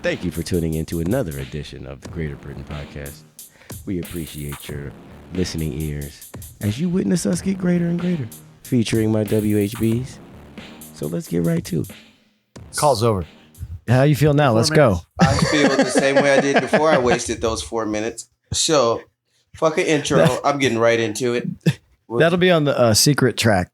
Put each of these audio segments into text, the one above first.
Thank you for tuning in to another edition of the Greater Britain Podcast. We appreciate your listening ears as you witness us get greater and greater, featuring my WHBs. So let's get right to it. Call's over. How you feel now? Let's go. I feel the same way I did before I wasted those 4 minutes. So, fucking intro. I'm getting right into it. That'll be on the secret track.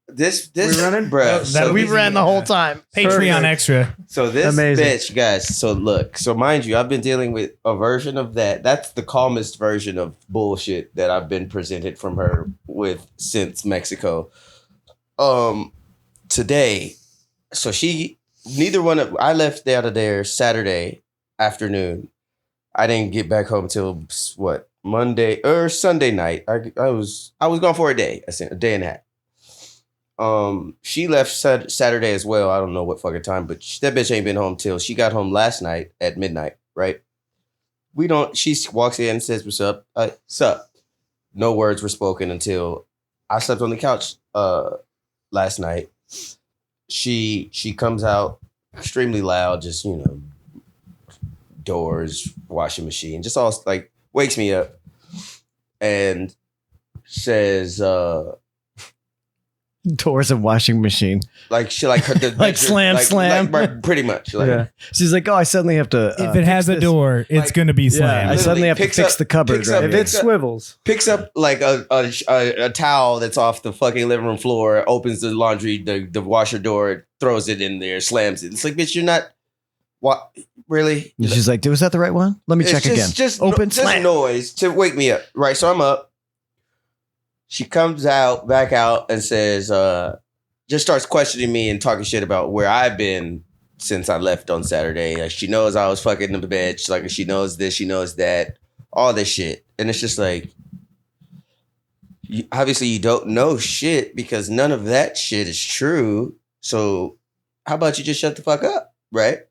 This We running? bro. That we ran the whole time. Patreon extra. So this Amazing. bitch, guys. So look. So mind you, I've been dealing with a version of that. That's the calmest version of bullshit that I've been presented from her with since Mexico. Today, so I left out of there Saturday afternoon. I didn't get back home till what, Monday or Sunday night. I was gone for a day and a half. She left Saturday as well. I don't know what fucking time, but that bitch ain't been home till she got home last night at midnight, right? She walks in and says, "What's up?" Sup. No words were spoken until I slept on the couch last night. She comes out extremely loud, just, doors, washing machine, just all like wakes me up and says, Doors and washing machine. like she like her Like slam. like, pretty much. Like, Yeah. She's like, I suddenly have to. If it has a door, it's going to be Yeah, slammed. I suddenly have to Picks fix up- the cupboard. picks up- Right? If it swivels. picks up like a towel that's off the fucking living room floor, opens the laundry, the washer door, throws it in there, slams it. It's like, bitch, you're not. What? Really? And she's like, was that the right one? Let me It's check just, again. Just Open, just slam. noise to wake me up. Right. So I'm up. She comes back out and says, just starts questioning me and talking shit about where I've been since I left on Saturday. Like, she knows I was fucking in the bed. She's like, she knows this, she knows that, all this shit. And it's just like, obviously you don't know shit because none of that shit is true. So how about you just shut the fuck up, right?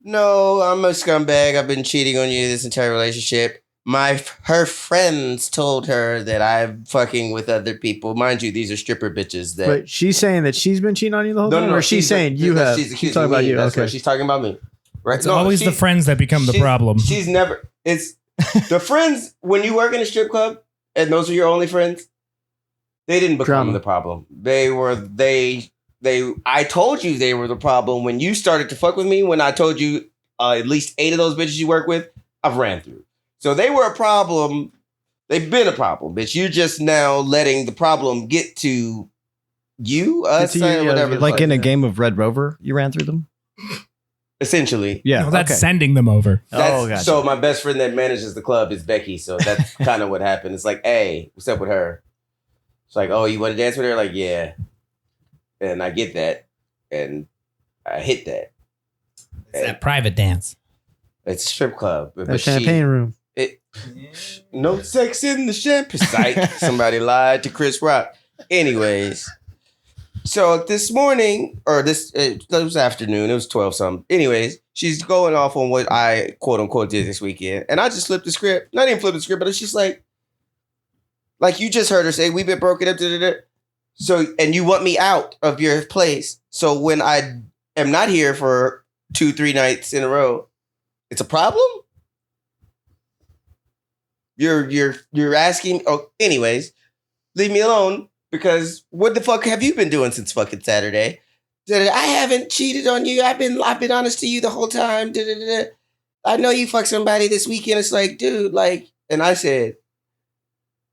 No, I'm a scumbag. I've been cheating on you this entire relationship. Her friends told her that I'm fucking with other people. Mind you, these are stripper bitches. That But she's saying that she's been cheating on you the whole time? Or she's saying you have? She's She's accusing talking about me. you. That's Okay. right. She's talking about me. Right? It's always the friends that become the problem. She's never. It's the friends when you work in a strip club and those are your only friends. They didn't become Drama. the problem. I told you they were the problem when you started to fuck with me. When I told you at least 8 of those bitches you work with, I've ran through. So they were a problem. They've been a problem, bitch. You're just now letting the problem get to you, us, Get to you, yeah, whatever. the Like fuck. in a game of Red Rover, you ran through them? Essentially. Yeah. No, that's okay. sending them over. Gotcha. So my best friend that manages the club is Becky. So that's kind of what happened. It's like, hey, what's up with her? It's like, oh, you want to dance with her? Like, yeah. And I get that. And I hit that. It's that private dance. It's a strip club. A champagne room. No sex in the champagne. Psych. Somebody lied to Chris Rock. Anyways. So this morning, or it was afternoon, it was 12 something. Anyways, she's going off on what I quote unquote did this weekend. And I just flipped the script. Not even flipped the script, but it's just like you just heard her say, we've been broken up. So, and you want me out of your place. So when I am not here for 2-3 nights in a row, it's a problem? You're asking. Oh, anyways, leave me alone because what the fuck have you been doing since fucking Saturday? I haven't cheated on you. I've been honest to you the whole time. I know you fucked somebody this weekend. It's like, dude, like, and I said,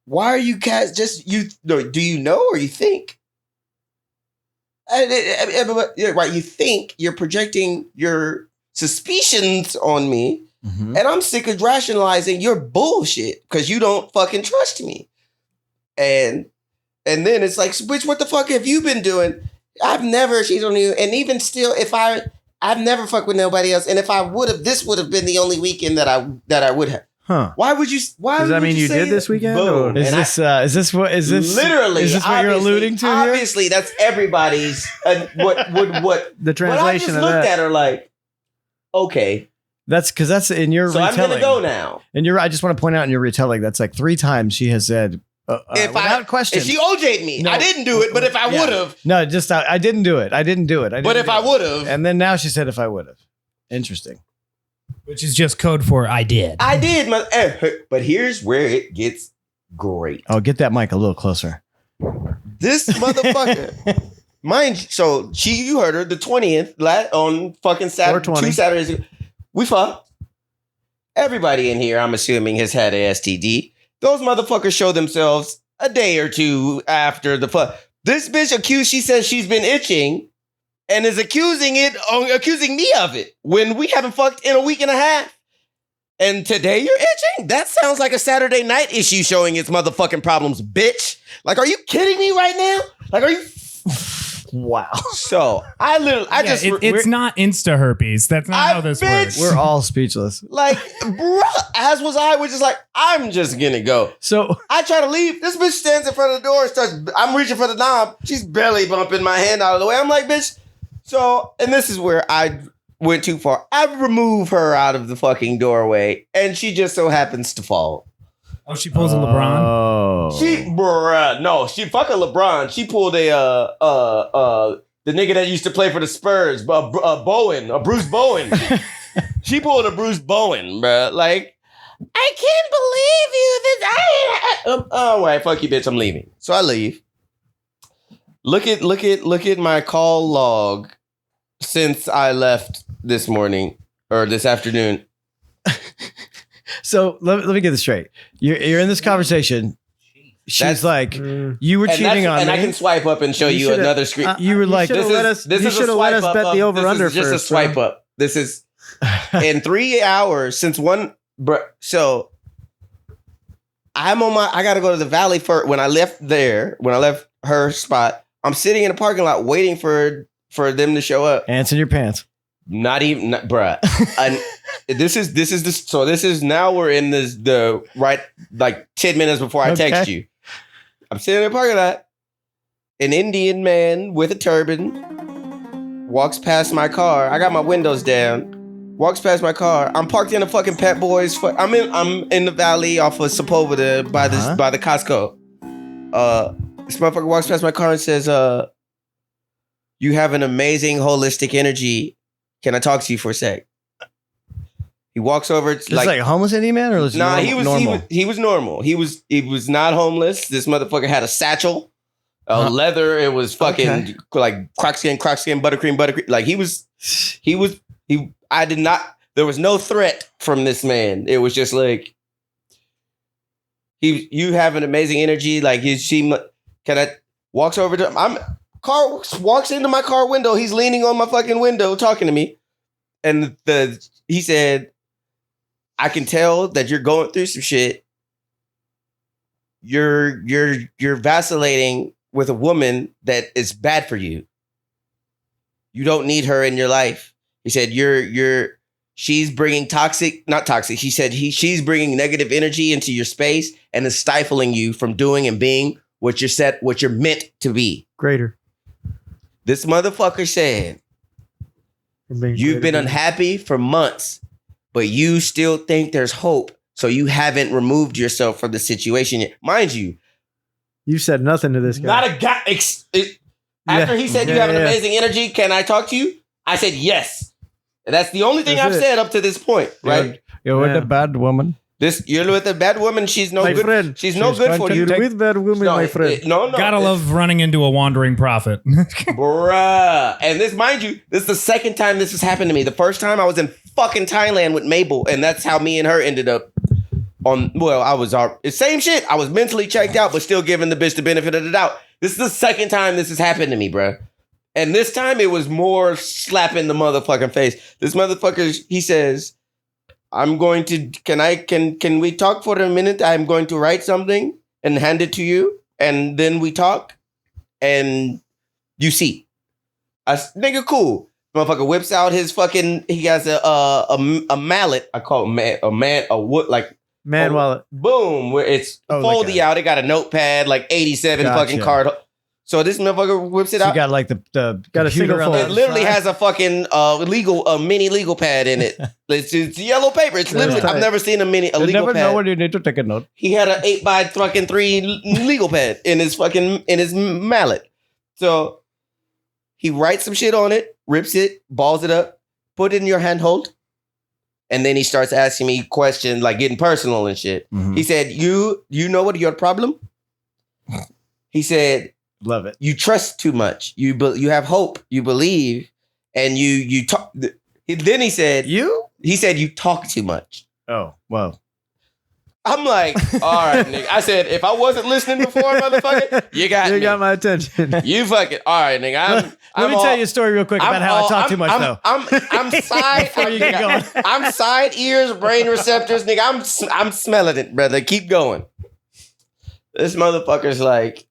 why are you do you know or you think? Right, you think you're projecting your suspicions on me. Mhm. And I'm sick of rationalizing your bullshit because you don't fucking trust me. And then it's like, bitch, what the fuck have you been doing? I've never cheated on you. And even still, I've never fucked with nobody else. And if I would have, this would have been the only weekend that I would have. Huh. Why would you? Why Does that would mean you say did this that? weekend, Boom. or- Is this what literally? Is this what you're obviously- alluding to here? Obviously, that's everybody's. What? The translation What I just of looked that. at her like, okay, That's because that's in your so I'm retelling. gonna go now. And I just want to point out in your retelling, that's like 3 times she has said, without question. If she OJ'd me, No. I didn't do it. But if I Yeah. would have, No, just I didn't do it. I didn't do it. but if I would have, And then now she said if I would have. Interesting. Which is just code for I did. I did, but here's where it gets great. Oh, get that mic a little closer. This motherfucker, mind you, so you heard her the 20th on fucking Saturday, 420. 2 Saturdays ago. We fucked. Everybody in here, I'm assuming, has had an STD. Those motherfuckers show themselves a day or two after the fuck. This bitch she says she's been itching and is accusing me of it when we haven't fucked in a week and a half. And today you're itching? That sounds like a Saturday night issue showing its motherfucking problems, bitch. Like, are you kidding me right now? Like, are you? Wow. So It's not insta herpes. That's not how this works. We're all speechless. like, bruh, as was I, was just like, I'm just gonna go. So I try to leave. This bitch stands in front of the door and starts, I'm reaching for the knob. She's belly bumping my hand out of the way. I'm like, bitch. So, and this is where I went too far. I remove her out of the fucking doorway and she just so happens to fall. Oh, she pulls a LeBron? Oh. She fucking LeBron. She pulled the nigga that used to play for the Spurs, Bruce Bowen. She pulled a Bruce Bowen, bruh. Like, I can't believe you. Oh, wait, fuck you, bitch. I'm leaving. So I leave. Look at my call log since I left this morning or this afternoon. So let me get this straight. You're in this conversation. She's like, you were cheating on me. And I can swipe up and show you another screen. You were like, you should have let us bet the over under first. This is just a swipe up. This is in 3 hours since one. So I got to go to the Valley for when I left her spot. I'm sitting in the parking lot waiting for them to show up. Ants in your pants. Not even, bruh. This is now we're in the right, like 10 minutes before I text you. I'm sitting in the parking lot. An Indian man with a turban walks past my car. I got my windows down. Walks past my car. I'm parked in a fucking Pet Boys. I'm in the Valley off of Sepulveda by the Costco. This motherfucker walks past my car and says, "You have an amazing holistic energy. Can I talk to you for a sec?" He walks over. It's like a homeless Indian man, or was nah, normal? He was normal. He was not homeless. This motherfucker had a satchel, leather. It was fucking like croc skin, buttercream. Like I did not. There was no threat from this man. It was just like you have an amazing energy. Like walks over to walks into my car window. He's leaning on my fucking window talking to me. And he said, "I can tell that you're going through some shit. You're vacillating with a woman that is bad for you. You don't need her in your life." He said, she's bringing not toxic. He said she's bringing negative energy into your space and is stifling you from doing and being what you're meant to be. Greater. This motherfucker said, "You've been unhappy for months, but you still think there's hope. So you haven't removed yourself from the situation yet." Mind you, you said nothing to this guy. Not a guy. After he said, "You have an amazing energy. Can I talk to you?" I said, "Yes." And that's the only thing I've said up to this point, right? You're with a bad woman. You're with a bad woman. She's no good. Friend. She's no good for you. You're with bad woman, my friend. No. Gotta love running into a wandering prophet. Bruh. And this, mind you, this is the second time this has happened to me. The first time I was in fucking Thailand with Mabel, and that's how me and her ended up same shit. I was mentally checked out, but still giving the bitch the benefit of the doubt. This is the second time this has happened to me, bruh. And this time it was more slapping the motherfucking face. This motherfucker, he says, can we talk for a minute? I'm going to write something and hand it to you. And then we talk and you see. Nigga, cool. Motherfucker whips out his fucking, he has a mallet. I call it a wood, like. Man wallet. Boom. Where it's foldy out. It got a notepad, like 87 fucking card. So this motherfucker whips it out. You got like the got a single phone. It literally has a fucking mini legal pad in it. It's yellow paper. It's literally, I've never seen a legal pad. You never know when you need to take a note. He had an 8x3 legal pad in his mallet. So he writes some shit on it, rips it, balls it up, put it in your handhold. And then he starts asking me questions, like getting personal and shit. Mhm. He said, you know what your problem? He said, Love it. you trust too much. You have hope. You believe. And you talk. Then he said, you talk too much. Oh, well. I'm like, all right, nigga. I said, if I wasn't listening before, motherfucker, you got me. got my attention. You fucking, all right, nigga. Let me tell you a story real quick about how I talk too much, though. I'm side. Before you get going. I'm side ears, brain receptors, nigga. I'm smelling it, brother. Keep going. This motherfucker's like,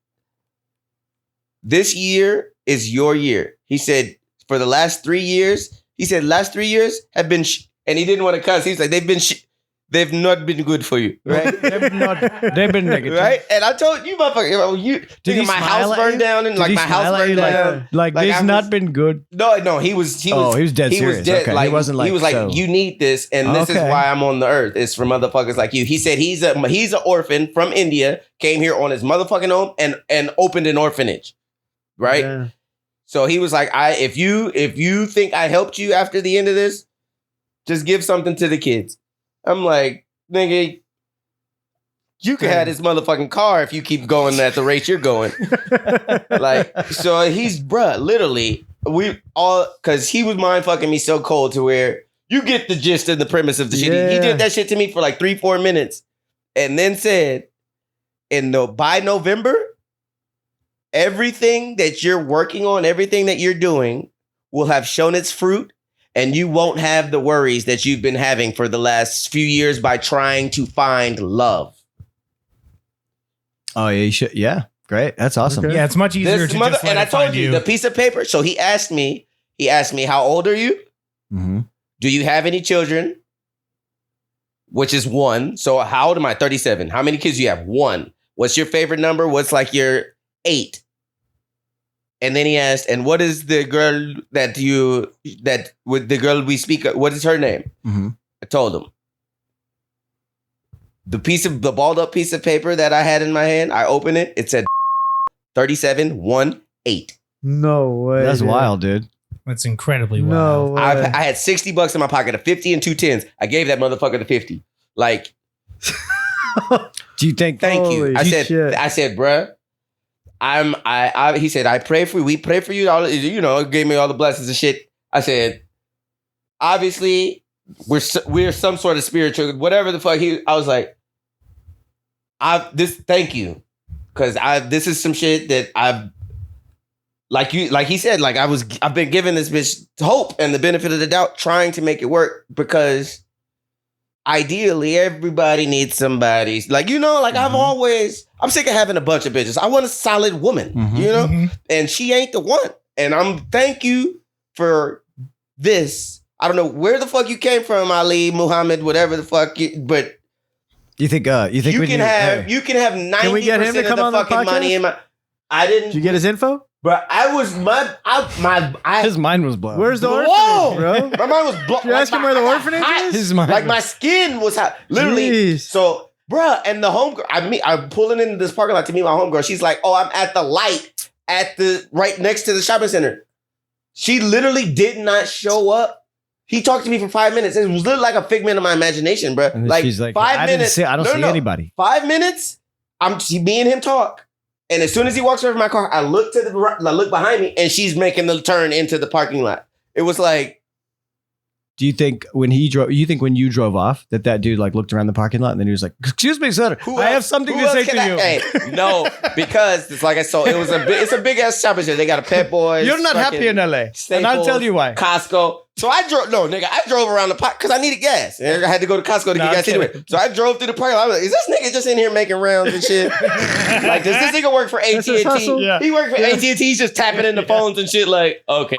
this year is your year. He said, for the last 3 years, last 3 years have been, and he didn't want to cuss. He's like, they've not been good for you, right? They've been negative. Right? And I told you, motherfucker, Did he my smile house at burned you? down and like my house burned down. Like this not been good. No, he was dead serious. Okay. Like, he wasn't like, he was like, so. you need this, and this is why I'm on the earth. It's for motherfuckers like you. He said he's an orphan from India, came here on his motherfucking own and opened an orphanage. Right? Yeah. So he was like, if you think I helped you after the end of this, just give something to the kids. I'm like, nigga, you can have this motherfucking car if you keep going at the rate you're going. Like, so he's, literally, we all, because he was mind fucking me so cold to where you get the gist and the premise of the shit. He did that shit to me for like 3-4 minutes and then said, by November, everything that you're working on, everything that you're doing will have shown its fruit. And you won't have the worries that you've been having for the last few years by trying to find love. Oh, yeah, you should. Yeah, great. That's awesome. Yeah, it's much easier to just and I told you the piece of paper. So he asked me, how old are you? Mm-hmm. Do you have any children? Which is 1. So how old am I? 37. How many kids do you have? 1. What's your favorite number? What's like your 8? And then he asked, and what is the girl with the girl we speak of, what is her name? Mm-hmm. I told him. The balled up piece of paper that I had in my hand, I opened it. It said 3718. No way. That's wild, dude. That's incredibly wild. No way. I had $60 in my pocket, a 50 and 2 10s. I gave that motherfucker the 50. Like, do you think? Thank you. I said, bruh. He said, I pray for you. We pray for you. All, gave me all the blessings and shit. I said, obviously, we're some sort of spiritual, whatever the fuck. I was like, thank you. Cause this is some shit that like he said, like I've been giving this bitch hope and the benefit of the doubt, trying to make it work because ideally everybody needs somebody. Like, Mm-hmm. I'm sick of having a bunch of bitches. I want a solid woman, Mm-hmm. and she ain't the one. And thank you for this. I don't know where the fuck you came from, Ali, Muhammad, whatever the fuck, but you think you can have 90% Can we get him to of come the on the fucking money podcast? in my. I didn't. Did you get his info? But I was his mind was blown. Where's the Whoa! orphanage, bro? My mind was blown. Did you ask him where the orphanage is? His mind Like was- my skin was hot. Literally. Jeez. So, bruh, and the homegirl, I'm pulling into this parking lot to meet my homegirl. She's like, oh, I'm at the light right next to the shopping center. She literally did not show up. He talked to me for 5 minutes. It was literally like a figment of my imagination, bruh. And Like, she's like, 5 minutes. I don't see anybody. 5 minutes. Me and him talk. And as soon as he walks over my car, I look to the right, I look behind me, and she's making the turn into the parking lot. It was like, Do you think when you when you drove off that dude like looked around the parking lot and then he was like, "Excuse me, sir, I have something to say to you." Hey, no, because it's like I saw. It's a big ass shopping center. They got a Pet Boys. You're not happy in LA, and I'll tell you why. Costco. So I drove around the park because I needed gas. And I had to go to Costco to get gas anyway. So I drove through the park. I was like, is this nigga just in here making rounds and shit? Like, does this nigga work for AT&T? Yeah. He worked for AT&T. He's just tapping in the phones and shit like, okay,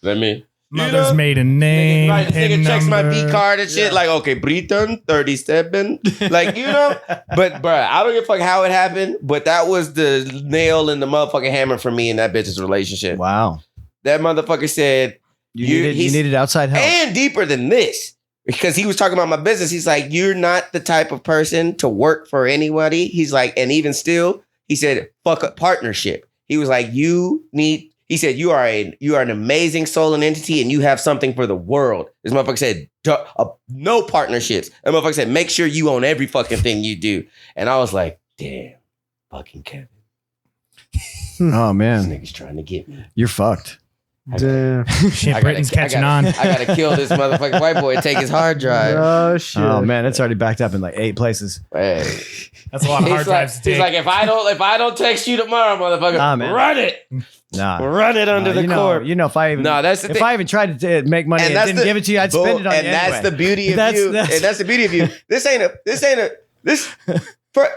let me. Mother's maiden name. Right, this nigga checks my number. B card and shit. Like, okay, Britton 37. Like, But, bruh, I don't give a fuck how it happened. But that was the nail in the motherfucking hammer for me and that bitch's relationship. Wow, That motherfucker said, you needed outside help, and deeper than this. Because he was talking about my business. He's like, you're not the type of person to work for anybody. He's like, and even still, he said, fuck a partnership. He was like, He said, you are an amazing soul and entity, and you have something for the world. This motherfucker said, no partnerships. That motherfucker said, make sure you own every fucking thing you do. And I was like, damn, fucking Kevin. Oh man, This nigga's trying to get me. You're fucked. Damn. Shit, Britton's catching on. I gotta kill this motherfucking white boy and take his hard drive. Oh shit. Oh man, it's already backed up in like 8 places. Hey. That's a lot of hard drives to take. He's like, if I don't text you tomorrow, motherfucker, Nah, man. run it. Nah, Run it under the court. If I even that's the if thing. I even tried to make money and that's didn't give it to you, I'd spend it on you and that's anyway. the beauty of That's- you. that's- And that's the beauty of you.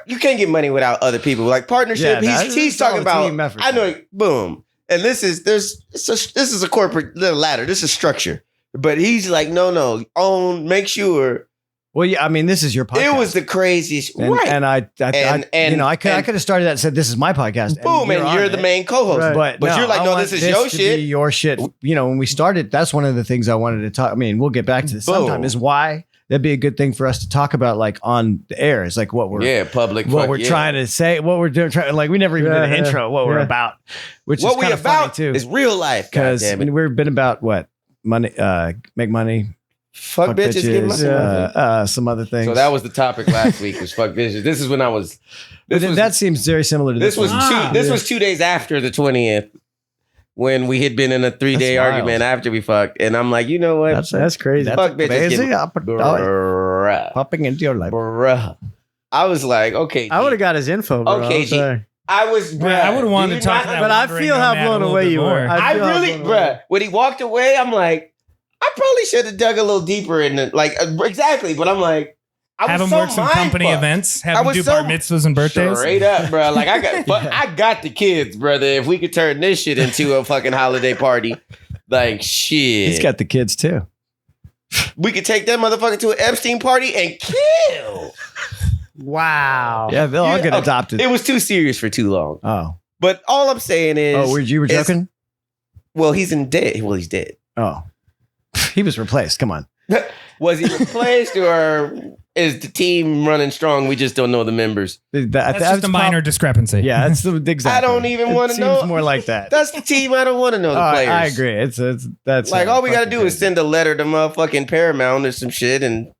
You can't get money without other people. Like partnership, Yeah, he's it's all talking a about. team effort. I know, boom. And this is a corporate little ladder. This is structure. But he's like, no, make sure. Well, yeah, I mean, this is your podcast. It was the craziest, and, right? And I And- could have started that and said, this is my podcast. Boom, and you're the main co-host. Right. But you're like, I no, want this is your to shit. be your shit. You know, when we started, that's one of the things I wanted to talk. I mean, we'll get back to this Boom. sometime. Is why that'd be a good thing for us to talk about, like on the air. Is like what we're Public. what we're trying to say, what we're doing. Like we never even did an Yeah, intro. What we're yeah. about, which What is we kind of funny about too, is real life. because Because we've been about what money, make money, fuck bitches, get my some other things. So that was the topic last week. Was fuck bitches. This is when I was. That seems very similar to This this. was one. This was 2 days after the 20th, when we had been in a 3-day That's wild. argument after we fucked, and I'm like, you know what? That's crazy. Fuck bitches, crazy. bruh, Popping into your life. bruh. I was like, okay, I would have got his info, bro. Okay, I'm sorry. I was, bruh. I would have wanted Do to you talk not- to that. But I wandering feel how nomad blown a little away bit you were. more. I feel how really, blown away. bruh. When he walked away, I'm like, I probably should have dug a little deeper in it. Like, exactly. But I'm like, I Have was him so work some company mind-fucked. events. I Have him was do so- bar mitzvahs and birthdays. Straight up, bro. Like I got the kids, brother. If we could turn this shit into a fucking holiday party, like shit, He's got the kids too. we could take that motherfucker to an Epstein party and kill. Wow. Yeah, they'll all get adopted. It was too serious for too long. Oh, But all I'm saying is, you were joking? well, he's dead. Well, he's dead. Oh, he was replaced. Come on. Was he replaced or is the team running strong? We just don't know the members. That's just a minor discrepancy. Yeah, that's the exactly. I don't even It want to seems know. more like that. That's the team. I don't want to know the players. I agree. It's that's Like all we got to fucking do is crazy. send a letter to motherfucking Paramount or some shit, and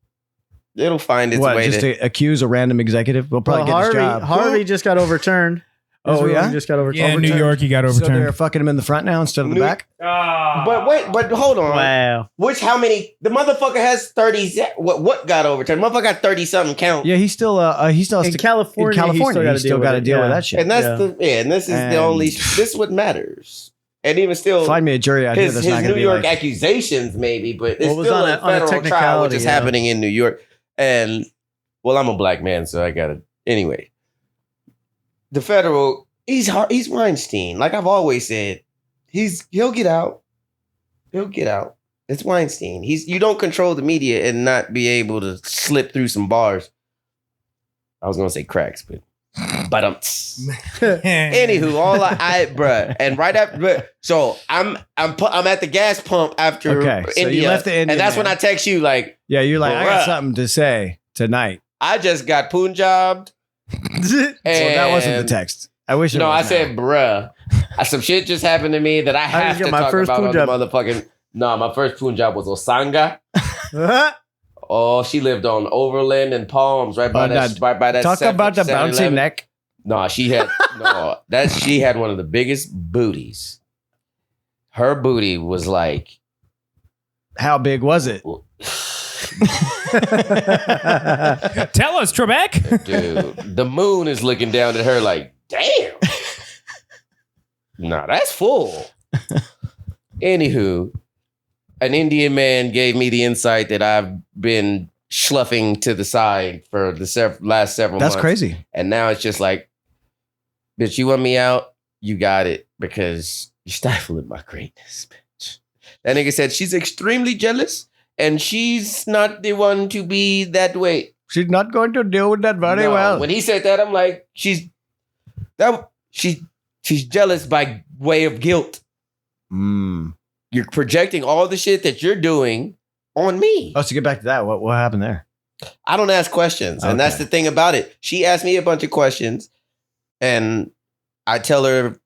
it'll find its What, way just to. to accuse a random executive. We'll probably Well, get his job. Harvey just got overturned. Oh, Israel yeah? just got overturned. Yeah, in New York, he got So they're overturned. fucking him in the front now instead of the New- back. But hold on. Wow. How many? The motherfucker has 30. What got overturned? Motherfucker got 30 something count. Yeah, he still has In to. California, in California, he still got to deal with with it. that shit. And that's Yeah. and this is And- the only. This is what matters. And even still, Find me a jury out here his that's not going New to be York like. accusations maybe, but it's Well, it was still on a a federal trial, which technicality, is yeah. happening in New York. And well, I'm a black man, so I gotta. Anyway, the federal. He's Weinstein. Like I've always said, he'll get out. He'll get out. It's Weinstein. You don't control the media and not be able to slip through some bars. I was gonna say cracks, but anywho, all I bruh, and right after, bruh, so I'm at the gas pump after Okay, so you India, left the Indian and that's man. when I text you like, Yeah, you're like, I got Bruh. something to say tonight. I just got Punjabbed. So that wasn't the text. I wish. It No, I was said, bruh. Some shit just happened to me that I have just to got my talk first about on the Punjab. motherfucking. No, my first Punjab was Osanga. Oh, she lived on Overland and Palms, right by Oh, that. now, Right by that. Talk about the bouncy 7-Eleven. neck. No, she had she had one of the biggest booties. Her booty was like, How big was it? Tell us, Trebek. dude, the moon is looking down at her like, damn. Nah, that's full. Anywho, an Indian man gave me the insight that I've been schluffing to the side for the last several That's months. crazy. And now it's just like, bitch, you want me out? You got it, because you're stifling my greatness, bitch. That nigga said she's extremely jealous and she's not the one to be that way. She's not going to deal with that very No, well. When he said that, I'm like, she's jealous by way of guilt. Mm. You're projecting all the shit that you're doing on me. Oh, so get back to that. What happened there? I don't ask questions. And that's Okay. the thing about it. She asked me a bunch of questions and I tell her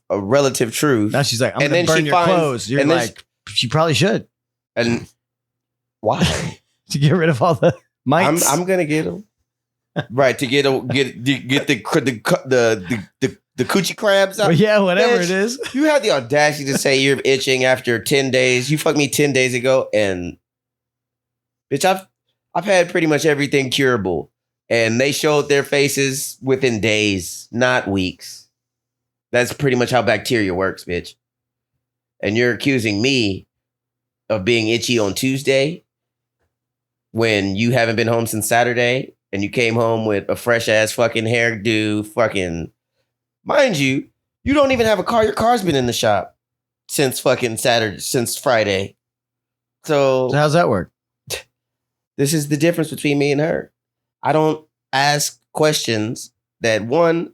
a relative truth. Now she's like, I'm And going to then burn she your finds- clothes. You're and then like, she probably should. And why? To get rid of all the mites. I'm gonna get them. Right, to get the coochie crabs out. But yeah, whatever Bitch, it is. You have the audacity to say you're itching after 10 days. You fucked me 10 days ago, and bitch, I've had pretty much everything curable. And they showed their faces within days, not weeks. That's pretty much how bacteria works, bitch. And you're accusing me of being itchy on Tuesday when you haven't been home since Saturday and you came home with a fresh ass fucking hairdo, fucking. Mind you, you don't even have a car. Your car's been in the shop since fucking Saturday, since Friday. So How's that work? this is the difference between me and her. I don't ask questions that, one,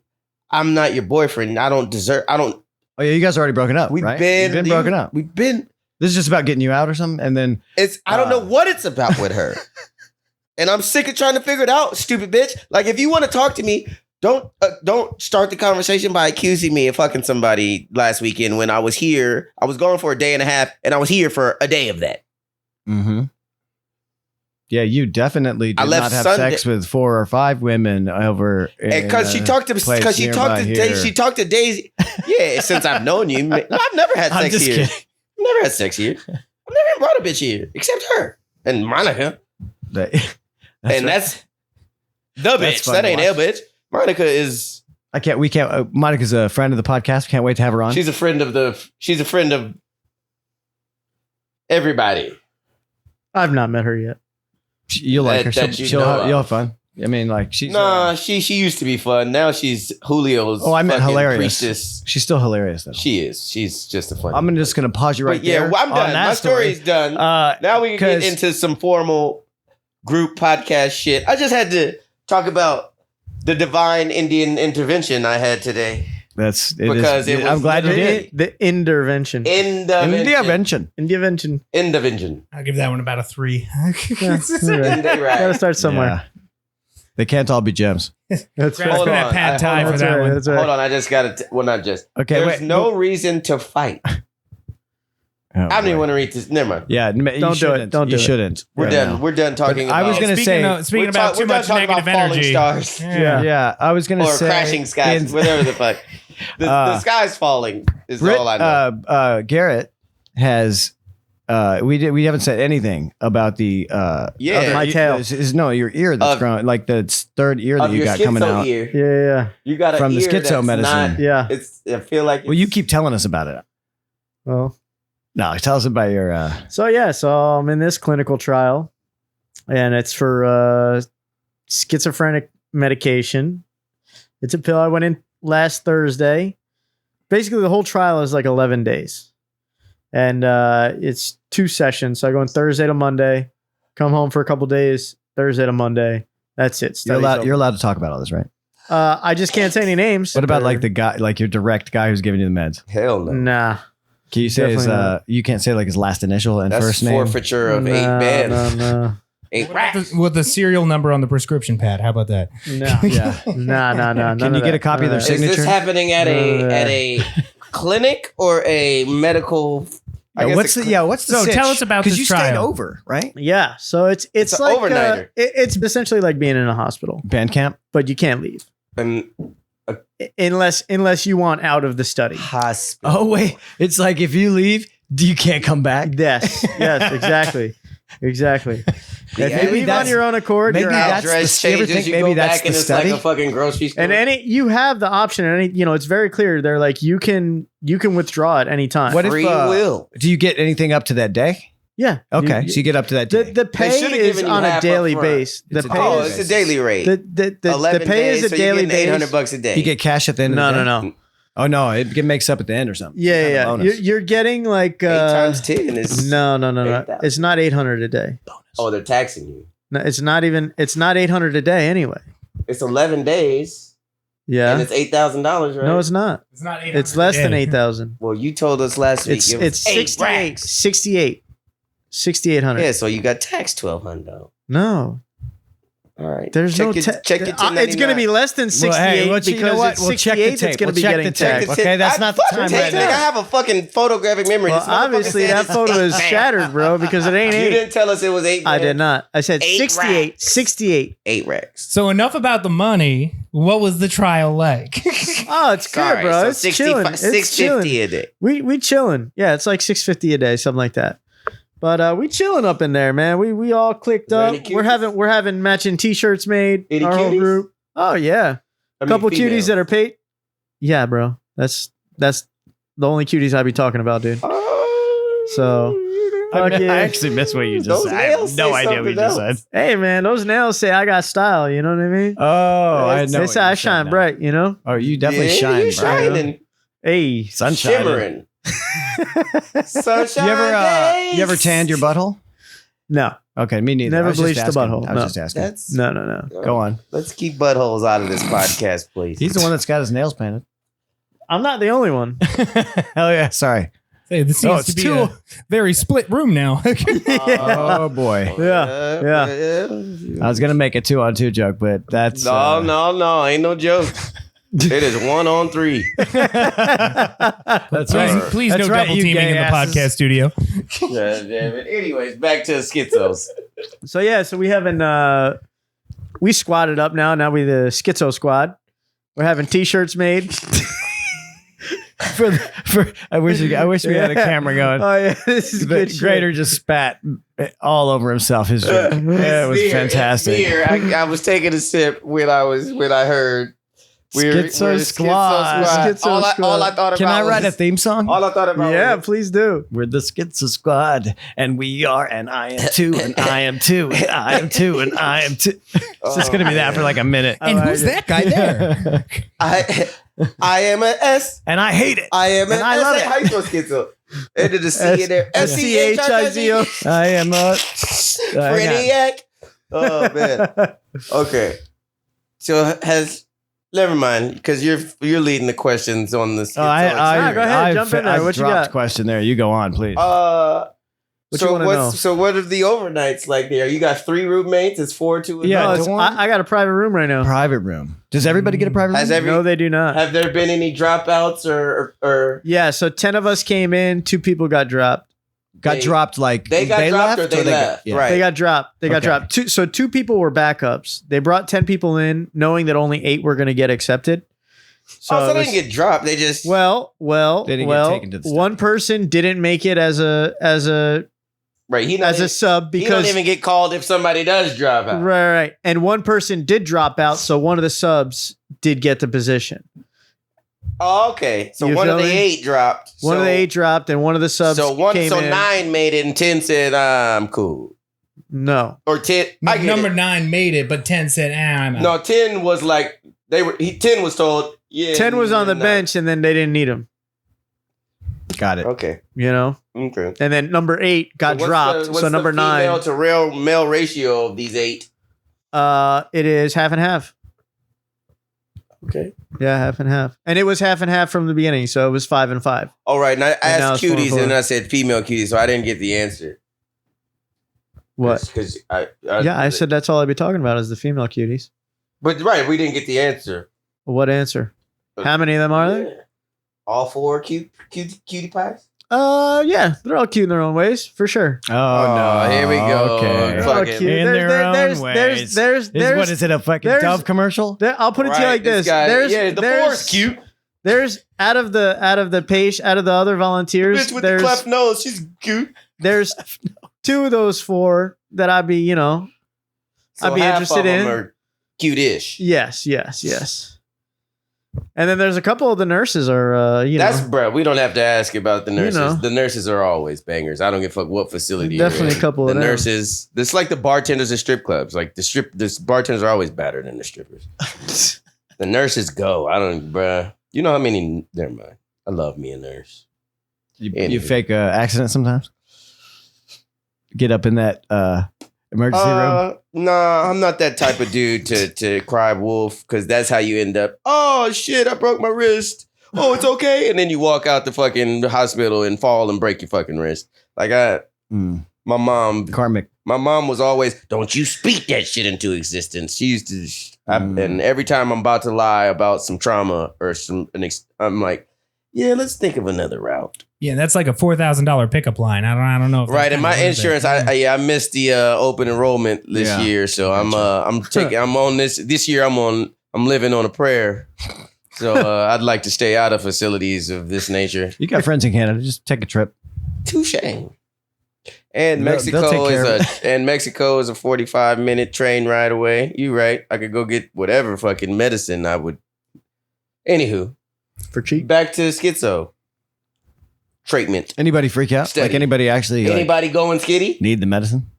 I'm not your boyfriend. I don't. Oh yeah, you guys are already broken up, We've right? been, You've been broken up. We've been. This is just about getting you out or something, and then I don't know what it's about with her. And I'm sick of trying to figure it out, stupid bitch. Like, if you want to talk to me, don't start the conversation by accusing me of fucking somebody last weekend when I was here. I was gone for a day and a half, and I was here for a day of that. Mm-hmm. Yeah, you definitely did left not have Sunday- sex with 4 or 5 women over. And because she talked to Daisy. She talked to Daisy. Yeah, since I've known you, I've never had I'm sex just here. kidding. I've never had sex here. I've never even brought a bitch here except her and Monica. That's the bitch. fun That to ain't a bitch. Monica is. We can't. Monica's a friend of the podcast. Can't wait to have her on. She's a friend of everybody. I've not met her yet. You'll like her. that you You'll know have of. fun. I mean, like she's she used to be fun. Now she's Julio's. I meant fucking hilarious. priestess. She's still hilarious though. She is. She's just a fun. I'm just gonna pause you right But yeah, there. well, I'm on done. that My story's done. Now we can get 'cause- into some formal group podcast shit. I just had to talk about the divine Indian intervention I had today. That's Because it was I'm glad you literally- did the intervention. Intervention. Intervention. I'll give that one about a 3. Yeah, all right. Gotta Right. start somewhere. Yeah. They can't all be gems. That's Grab right. Hold that on. pad I- thai hold for on. that one. That's right. Hold on, I just got to. Well, not just. Okay, There's wait. no reason to fight. I don't even want to read this. Never mind. Yeah, you Don't do it. shouldn't. Don't do You it. shouldn't. We're right done. now. We're done talking. But I about, was gonna say- Speaking about too we're done much talking negative about falling energy. stars Yeah. Yeah, I was gonna or say crashing skies, in- whatever the fuck. The sky's falling is all I know. Garrett has. We haven't said anything about the Yeah. other- My tail. No, your ear that's Of- growing, like the third ear that Of you your got coming schizo out. ear. Yeah. You got a From the ear schizo that's medicine. not- Yeah. I feel like. Well, you keep telling us about it. Well, No, tell us about your. so I'm in this clinical trial, and it's for schizophrenic medication. It's a pill. I went in last Thursday. Basically, the whole trial is like 11 days, and it's 2 sessions. So I go in Thursday to Monday, come home for a couple days. Thursday to Monday. That's it. You're Study's over. allowed. You're allowed to talk about all this, right? I just can't say any names. What about Or- like the guy, like your direct guy who's giving you the meds? Hell no. Nah. Can you say his? Definitely not. You can't say like his last initial and That's first name. forfeiture of 8 No, bands. No. 8 What about racks. with the serial number on the prescription pad? How about that? No. Yeah. No. Can you get a copy of their Is signature? this happening at a clinic or a medical? I guess What's the So tell us about because this you stayed trial. over, right? Yeah. So it's It's an like overnighter. it's essentially like being in a hospital, Band camp. but you can't leave And unless you want out of the study. hospital. Oh wait, it's like if you leave, you can't come back. Yes. Exactly. If you maybe leave on that's- your own accord, maybe you're out. that's Address the- you ever changes. think You maybe go that's back and the it's like study? a fucking grocery store. And you have the option, and it's very clear. They're like you can withdraw at any time. What if free will. do you get anything up to that day? Yeah. Okay, so you get up to that day. the pay should've is given you on a half daily up front. base. The It's a pay daily Oh, is it's a daily rate. the 11 pay days, is a so daily you're getting base. $800 a day. you get cash at the end No, of the day. no. Oh no, it makes up at the end or something. Some kind of Yeah. bonus. You're getting like 8 times 10 is no. 8,000. It's not 800 a day. Oh, they're taxing you. No, it's not 800 a day anyway. It's 11 days and Yeah. it's $8,000, right? No, it's not. It's not. It's less than 8,000. Well, you told us last week. It's it was 8 68. 6,800. Yeah, so you got taxed $1,200. No. All right. There's check no your, ta- check your It's going to be 1099. less than 68 well, because you know what? it's We'll check 68. the It's tape. going to be We'll check getting the tape. tagged. Okay, that's not the fucking time take right it. now. I have a fucking photographic memory. Well, This motherfucker obviously said that it's photo is 8 shattered, bro, because it ain't You 8. didn't tell us it was 8. I did not. I said 8 68. racks. 68. 8 racks. So enough about the money. What was the trial like? Oh, it's good, Sorry, bro. so It's chilling. It's chilling. $650 a day. We chilling. Yeah, it's like $650 a day, something like that. But we chilling up in there, man. We all clicked there up. any We're cuties? having matching t-shirts made. Any our whole cuties? group. Oh yeah, I mean, couple females. cuties that are paid. Yeah, bro. That's the only cuties I be talking about, dude. Oh, So, fuck I yeah. actually missed what you just Those said. I nails have no say idea what you just something said. Hey, man, those nails say I got style. You know what I mean? Oh, I know. They what say you I said shine now. bright. You know? Oh, you definitely yeah, shine, you bro. shining, Hey, Sunshine. shimmering. Sunshine. You ever tanned your butthole? no, Okay, me neither. Never I was just bleached the asking. butthole. I was No. just asking. That's no. Go on. Let's keep buttholes out of this podcast, please. He's the one that's got his nails painted. I'm not the only one. Hell yeah! Sorry. Hey, this seems it's to be too- a very split room now. Oh boy. Yeah. I was gonna make a 2-on-2 joke, but that's No, ain't no joke. It is 1-on-3. That's Please, right. please That's no right, double you teaming gay in the asses. podcast studio. God damn it. Anyways, back to schizos. So yeah, so we having we squatted up now. Now we the schizo squad. We're having t-shirts made. I wish we had a camera going. Oh yeah, this is good. The Grader just spat all over himself. His drink. Yeah, it was fantastic. Beer. I was taking a sip when I heard we're Schizo Squad. Schizo All I Squad. thought about Can I write a was, theme song? all I thought about Yeah, was, please do. We're the Schizo Squad, and we are, and I am too, and I am too, and I am too, and I am too. It's just gonna be that for like a minute. And who's that guy there? I am an S. And I hate it. I am an And I love S. it. How you spell schizo? And then the C in there. S-C-H-I-Z-O. I am a. Brainiac. Oh man. Okay. So never mind, because you're leading the questions on the schizo. go ahead, jump in there. I've What you dropped got? question there. You go on, please. What you wanna know? So what are the overnights like there? You got 3 roommates. It's 4 to Yeah, No, another? it's- dorm? I got a private room right now. Private room. Does everybody get a private room? Has every No, they do not. have there been any dropouts or Yeah, so 10 of us came in. 2 people got dropped. got they- dropped like they got dropped or they got- left? yeah. Right. They got dropped. They got Okay. dropped. 2 people were backups. They brought 10 people in, knowing that only 8 were going to get accepted. so it they was- didn't get dropped. They just well. They didn't get taken to the one study. person didn't make it as a right. He not as a even, sub he because don't even get called if somebody does drop out. right, and one person did drop out, so one of the subs did get the position. Oh, okay. So You one of feel the me? 8 dropped. One of the 8 dropped, and one of the subs came in. 9 made it, and 10 said, "I'm cool." No, Or 10. I get Number it. 9 made it, but 10 said, I'm out. No, 10 was like 10 was told. Yeah, 10 was on the you're not. bench, and then they didn't need him. Got it. Okay. You know, Okay. and then number 8 got So dropped. what's So number the female 9, to real male ratio of these 8? it is half and half. Okay. Yeah, half and half, and it was half and half from the beginning, so it was 5 and 5. All right. And I And now asked it's 4 and cuties, 4. and then I said female cuties, so I didn't get the answer. What? Because Yeah, I said that's all I'd be talking about is the female cuties. But right, we didn't get the answer. What answer? How many of them are there? Yeah. All 4 cutie pies. Yeah, they're all cute in their own ways, for sure. Oh, no. Here we go. Okay. They're all Fucking- cute. In their own ways. What is it? A fucking there's- Dove commercial? I'll put it to you Right, like this. guy- There's the 4 is cute. There's out of the other volunteers. Bitch with the cleft nose, she's cute. There's 2 of those 4 that I'd be, So I'd be half interested of them in. are cute-ish. Yes. And then there's a couple of the nurses are, That's bro. We don't have to ask about the nurses. know. The nurses are always bangers. I don't give a fuck what facility. Definitely you're in. a couple the of them. nurses. It's like the bartenders at strip clubs. Like the bartenders are always better than the strippers. The nurses go. I don't, bruh. You know how many? Never mind. I love me a nurse. You fake accident sometimes? Get up in that emergency room? Nah, I'm not that type of dude to cry wolf because that's how you end up. Oh shit! I broke my wrist. Oh, it's okay. And then you walk out the fucking hospital and fall and break your fucking wrist. Like my mom. Karmic. My mom was always, don't you speak that shit into existence. She used to, and every time I'm about to lie about some trauma or I'm like, yeah, let's think of another route. Yeah, that's like a $4,000 pickup line. I don't know. If Right, and my insurance, I missed the open enrollment this year, so I'm on this year. I'm living on a prayer. So I'd like to stay out of facilities of this nature. You got friends in Canada? Just take a trip. Touche. And Mexico is a 45-minute train ride away. You right? I could go get whatever fucking medicine I would. Anywho, for cheap. Back to schizo treatment. Anybody freak out? Steady. Like anybody actually? Anybody going skitty? Need the medicine?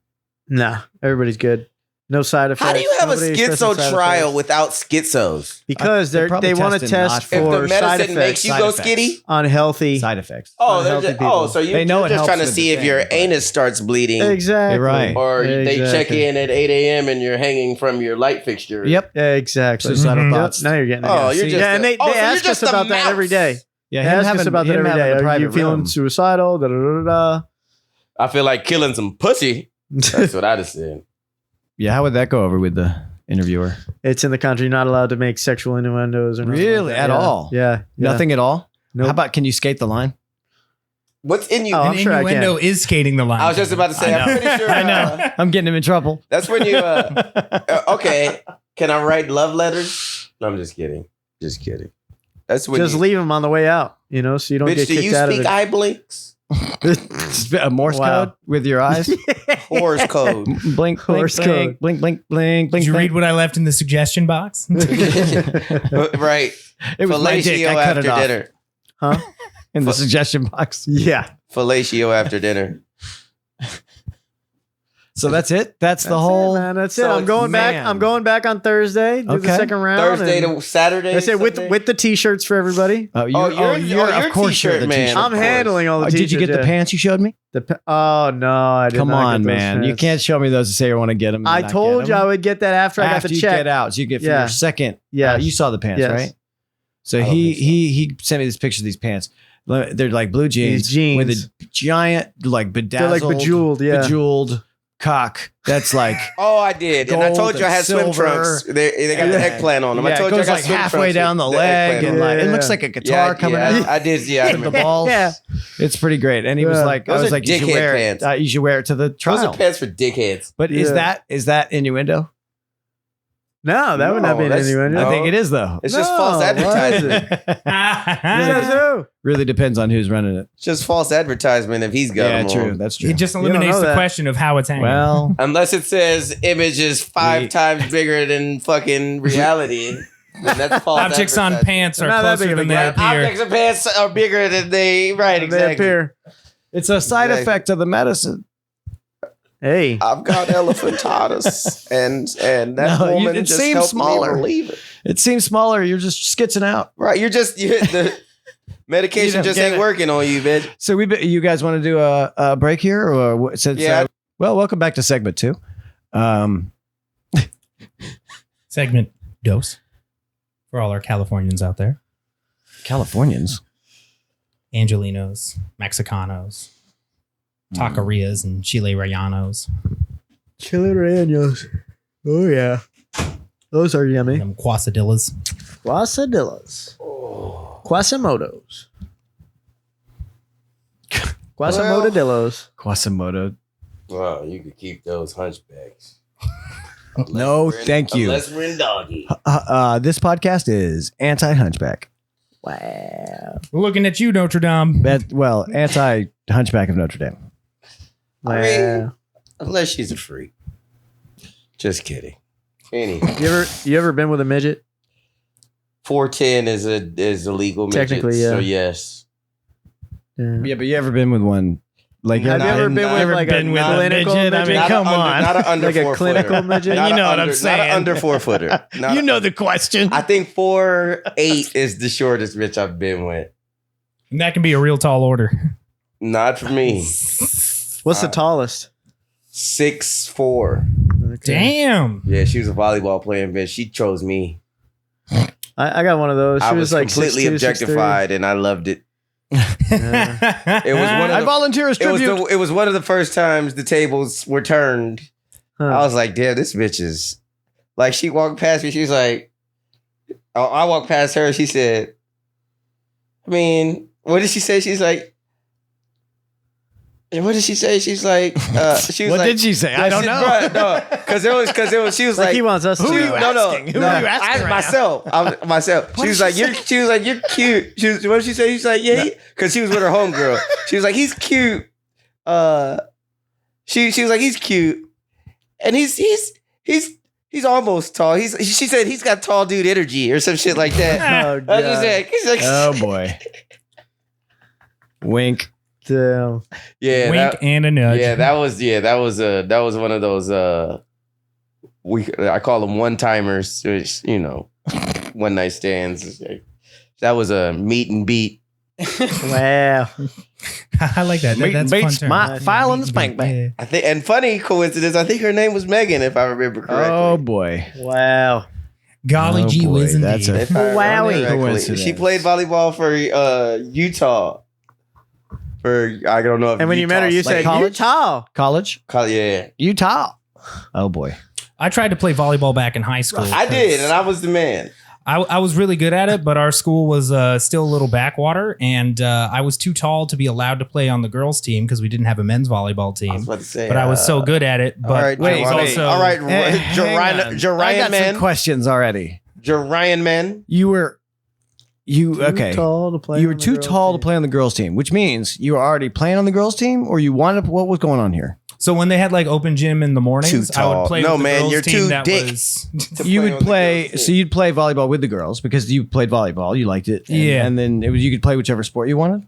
Nah, everybody's good. No side effects. How do you have Nobody a expressing schizo side trial effects. without schizos? Because They're probably they want to testing test not- If for the side medicine effects makes you side go effects. skitty? on healthy. Side effects. Oh, Unhealthy people. so They know you're it just helps trying to with see the if your thing, but- anus starts bleeding. Exactly. You're right. Or they check Exactly. in at 8 a.m. and you're hanging from your light fixture. Yep. Yeah, exactly. Suicidal Yep, thoughts. Now you're getting it. Oh, you're See, just yeah, and they so you're ask us just a about that mouse. every day. Yeah, They him ask us having- about that him every having day. a Are you private feeling room. suicidal? Da, da, da, I feel like killing some pussy. da. That's what I'd have said. Yeah, how would that go over with the interviewer? It's in the country. You're not allowed to make sexual innuendos or nothing Really? like that. At Yeah. all? Yeah. Nothing at all? Nope. How about can you skate the line? What's in you? Oh, An I'm sure I can. innuendo is skating the line. I was just about to say, I I'm know. pretty sure. I know. I'm getting him in trouble. That's when you. Okay, can I write love letters? No, I'm just kidding. Just kidding. That's when. Just you, leave them on the way out, so you don't bitch, get do kicked you out of speak it. eye blinks? A Morse Wow. code with your eyes. Horse code. Blink, blink, Morse blink, code. blink, blink, blink, blink. Did you blink. read what I left in the suggestion box? Right. It was my dick. Fellatio I cut after it off dinner. Huh? in the suggestion box. Yeah. Fellatio after dinner. So that's it. That's the That's whole. it, man. That's So it. I'm going back. man. I'm going back on Thursday. Do the Okay. second round. Thursday and to Saturday. That's it. Sunday? With the t-shirts for everybody. Oh, you're of course you're t-shirt the man. t-shirt. I'm course. handling all the t-shirts. Did you get the yeah. pants you showed me? Oh no, I did Come not on, get those man. You pants. can't show me those to say you want to get them. I told you I would get that after I got the you check. get out. So you get for Yeah. your second. Yes. You saw the pants, Yes. right? So I don't he think so. he sent me this picture of these pants. They're like blue jeans, These jeans. with a giant like They're bedazzled, like bejeweled. Yeah. bejeweled cock. That's like Oh, I did. And I Gold told you I had and swim silver. trunks. They got the Yeah. eggplant on them. I yeah, told it you I goes got like swim halfway trunks down with the the leg, eggplant and on like them. it looks like a guitar coming yeah, out. I did. Yeah, I Hit the remember. balls. Yeah. It's pretty great. And he was Yeah. like, Those I was are like, you should dickhead wear pants. it. You should wear it to the Those trial. are pants for dickheads. But Yeah. is that innuendo? No, that would not No, be an that's- innuendo. I think it is though. It's just No, false why is advertising. Says who? Really depends on who's running it. It's just false advertisement if he's got Yeah, them true. on. That's true. It just don't eliminates know the that. question of how it's hanging. Well, Unless it says image is 5 times bigger than fucking reality. Then that's false objects on advertising. pants are Not that closer big of a than they gap. appear. Objects on pants are bigger than they. Right, They exactly. appear. it's a side Exactly. effect of the medicine. Hey. I've got elephantitis, and that No, woman it just seems helped smaller. me relieve it. It seems smaller. You're just skitzing out. Right, the medication You don't just get ain't it. working on you, bitch. So you guys want to do a break here, or what? Since, Yeah. well, welcome back to segment 2. Segment dose for all our Californians out there. Californians. Angelinos, Mexicanos, taquerias, and Chile Rayanos. Chili rellenos. Oh yeah. Those are yummy. Them quesadillas. Quesadillas. Quasimodos. Quasimodadillos. Quasimodo. Well, you could keep those hunchbacks. No, thank you. Unless we're in doggy. This podcast is anti-hunchback. Wow. We're looking at you, Notre Dame. Anti-hunchback of Notre Dame. I mean, unless she's a freak. Just kidding. Anyway, You ever been with a midget? 410 is a legal midget. Technically, yeah. So yes. Yeah, but you ever been with one? Like, Have you Not- ever been not- with ever like been a with a clinical midget? I midget? mean, come on. Not an under Like a 4 clinical footer. midget? You know what I'm Not saying. an under 4 footer. Not you a- know the question. I think 4'8" is the shortest bitch I've been with. And that can be a real tall order. Not for me. What's the tallest? 6'4". Okay. Damn. Yeah, she was a volleyball playing bitch. She chose me. I got one of those. She I was was like completely 6'2", 6'3". objectified, and I loved it. It was one of I the, volunteer as tribute. it was one of the first times the tables were turned. I was like, damn, this bitch is like, she walked past me. She was like, I walked past her. She said, I mean, what did she say? She's like, what did she say? She's like, she was What like, did she say? I don't know. Bruh, no, because it was. She was like, he wants us to. Who are you asking? Who are you asking I right now? myself. She was like, you're cute. What did she say? She's like, yeah, because she was with her homegirl. She was like, he's cute. She was like, he's cute, and he's almost tall. She said he's got tall dude energy or some shit like that. Oh, That's what she said. He's like, Oh boy. Wink. Damn. yeah, Wink and a nudge. that was one of those I call them one timers, which, you know, one night stands. That was a meet and beat. Wow. I like that. Meat That's and a fun beats, term. my file in the spank bank. Yeah. I think, and funny coincidence, I think her name was Megan, if I remember correctly. Oh boy. Wow. Golly Oh, gee boy, whiz indeed. that's a- If I remember Wowie. correctly. Coincidence. She played volleyball for Utah. For I don't know if And when you met her, you said, college? "You're tall." College? yeah. Utah. Oh boy. I tried to play volleyball back in high school. I did, and I was the man. I was really good at it, but our school was still a little backwater, and I was too tall to be allowed to play on the girls' team because we didn't have a men's volleyball I was team. about to say, But I was so good at it. But all right, wait, I was wait. also all right, Hang on. I Jarian got man, some questions already. Jarian man. Okay. Tall to play. You were on the too girls' tall to team. play on the girls' team, which means you were already playing on the girls' team, or you wanted. What was going on here? So when they had like open gym in the mornings, Too I tall. would play No, with the man, girls' you're team too that dick. was You play would on the play, girls' so team. you'd play volleyball with the girls because you played volleyball, you liked it, and, Yeah. and then you could play whichever sport you wanted.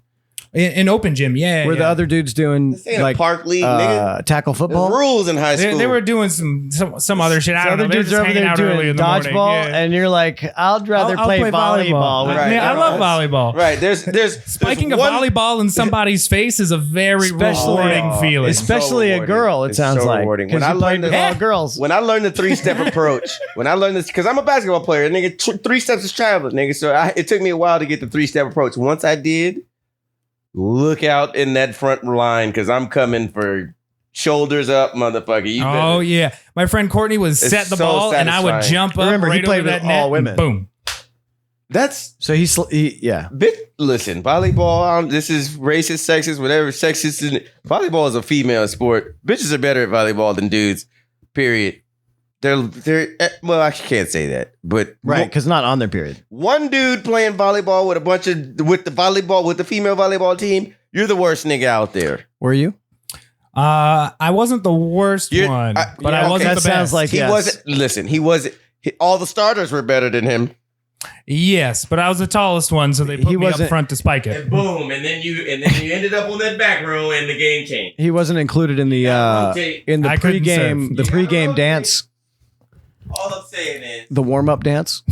in open gym. Yeah. Were the other dudes doing This ain't a like park league, nigga. tackle There's football? rules in high school. They were doing some other shit. I So don't know. other They were dudes just are over hanging there out early doing in the morning. dodgeball, Yeah. and you're like, I'd rather I'll play volleyball. with Right. Man, I love volleyball. Right. There's Spiking a one- volleyball in somebody's face is a very Especially- rewarding feeling. Especially so a rewarding. girl, it It's sounds so like. rewarding. Because When you I played learned with to- all girls. When I learned the 3-step approach, when I learned this, because I'm a basketball player, nigga, 3 steps is traveling, nigga. So it took me a while to get the 3-step approach. Once I did, look out in that front line because I'm coming for shoulders up, motherfucker. You better- Oh yeah, my friend Courtney was It's set the so ball, and I would satisfying. jump up Remember, he right played over with that net, all women. and boom. That's So yeah. listen, volleyball. This is racist, sexist, whatever. Sexist. Volleyball is a female sport. Bitches are better at volleyball than dudes. Period. They're well, I can't say that, but Right, because not on their period. one dude playing volleyball with the female volleyball team. You're the worst nigga out there. Were you? I wasn't the worst You're- one, I- but yeah, I wasn't that the sounds best. like- He Yes. wasn't. Listen, he wasn't. All the starters were better than him. Yes, but I was the tallest one, so they put He me up wasn't- front to spike it. boom, and then you ended up on that back row, and the game changed. He wasn't included in the rotate. I couldn't pregame serve. the You pregame gotta dance, All I'm saying is, the warm up dance.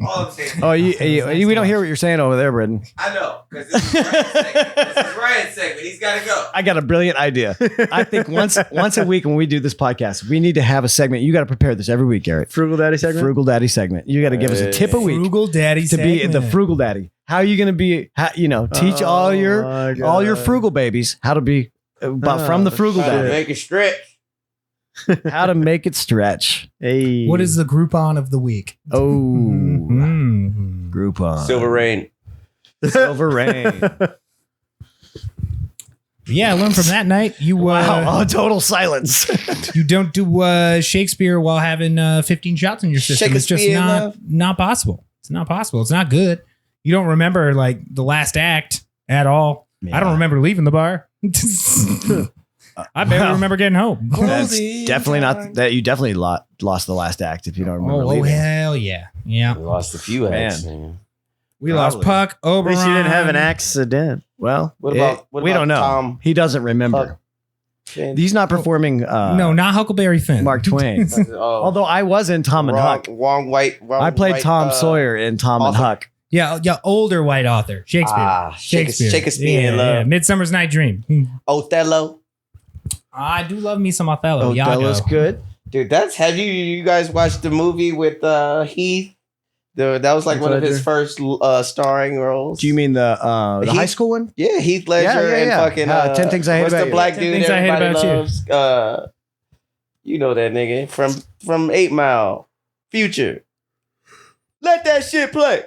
all I'm saying. Is, Oh, we don't hear what you're saying over there, Britton. I know because this is Ryan's segment. This is Ryan's segment. He's got to go. I got a brilliant idea. I think once a week when we do this podcast, we need to have a segment. You got to prepare this every week, Garrett. Frugal Daddy segment. Frugal Daddy segment. You got to give us a tip a week Frugal Daddy to be the segment. frugal daddy. How are you going to be? Teach all my your God. frugal babies how to be from the frugal Try to daddy. make it stretch. How to make it stretch. Hey. What is the Groupon of the week? Oh, Mhm. Groupon. Silver Rain. Silver Rain. Yeah, I learned from that night. You Wow. Oh, total silence. you don't do Shakespeare while having 15 shots in your system. It's just Shakespeare, not love. not possible. It's not possible. It's not good. You don't remember like the last act at all. I don't remember leaving the bar. I barely Well, remember getting home. That's definitely not that. You definitely lost the last act if you don't remember Oh, leaving. hell yeah. Yeah. We lost a few acts, man. We lost Probably. Puck, At Oberon. least you didn't have an accident. Well, What about we don't know. Tom? He doesn't remember. He's not performing. No, not Huckleberry Finn. Mark Twain. Although I was in Tom and Huck. Wrong I played Tom Sawyer in Tom and author. Huck. Yeah, older white author. Shakespeare. Shakespeare in Love. Midsummer's Night Dream. Othello. I do love me some Othello. Oh, Iago. Othello's good. Dude, have you guys watched the movie with Heath That was like Heath one of his Ledger. first starring roles. Do you mean the Heath- high school one? Yeah, Heath Ledger and yeah. fucking 10 Things I Hate what's About the You. black 10 dude Things I Hate everybody About You. loves? You know that nigga from 8 Mile. Future. Let that shit play.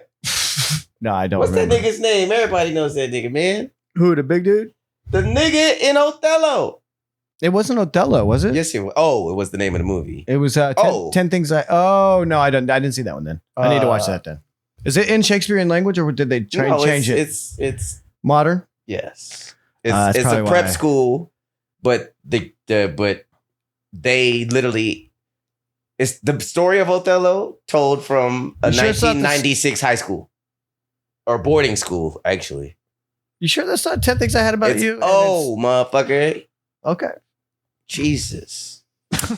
No, I don't What's remember. that nigga's name? Everybody knows that nigga, man. Who, the big dude? The nigga in Othello. It wasn't Othello, was it? Yes, it was. Oh, it was the name of the movie. It was 10 Things I... Oh, no, I didn't see that one then. I need to watch that then. Is it in Shakespearean language or did they try and change it? It's Modern? yes. That's It's a probably prep why. school, but but they literally it's the story of Othello told from a You sure it's not the- 1996 high school or boarding school, actually. You sure that's not 10 Things I Had About It's- You? And oh, motherfucker. it's- Okay. Jesus.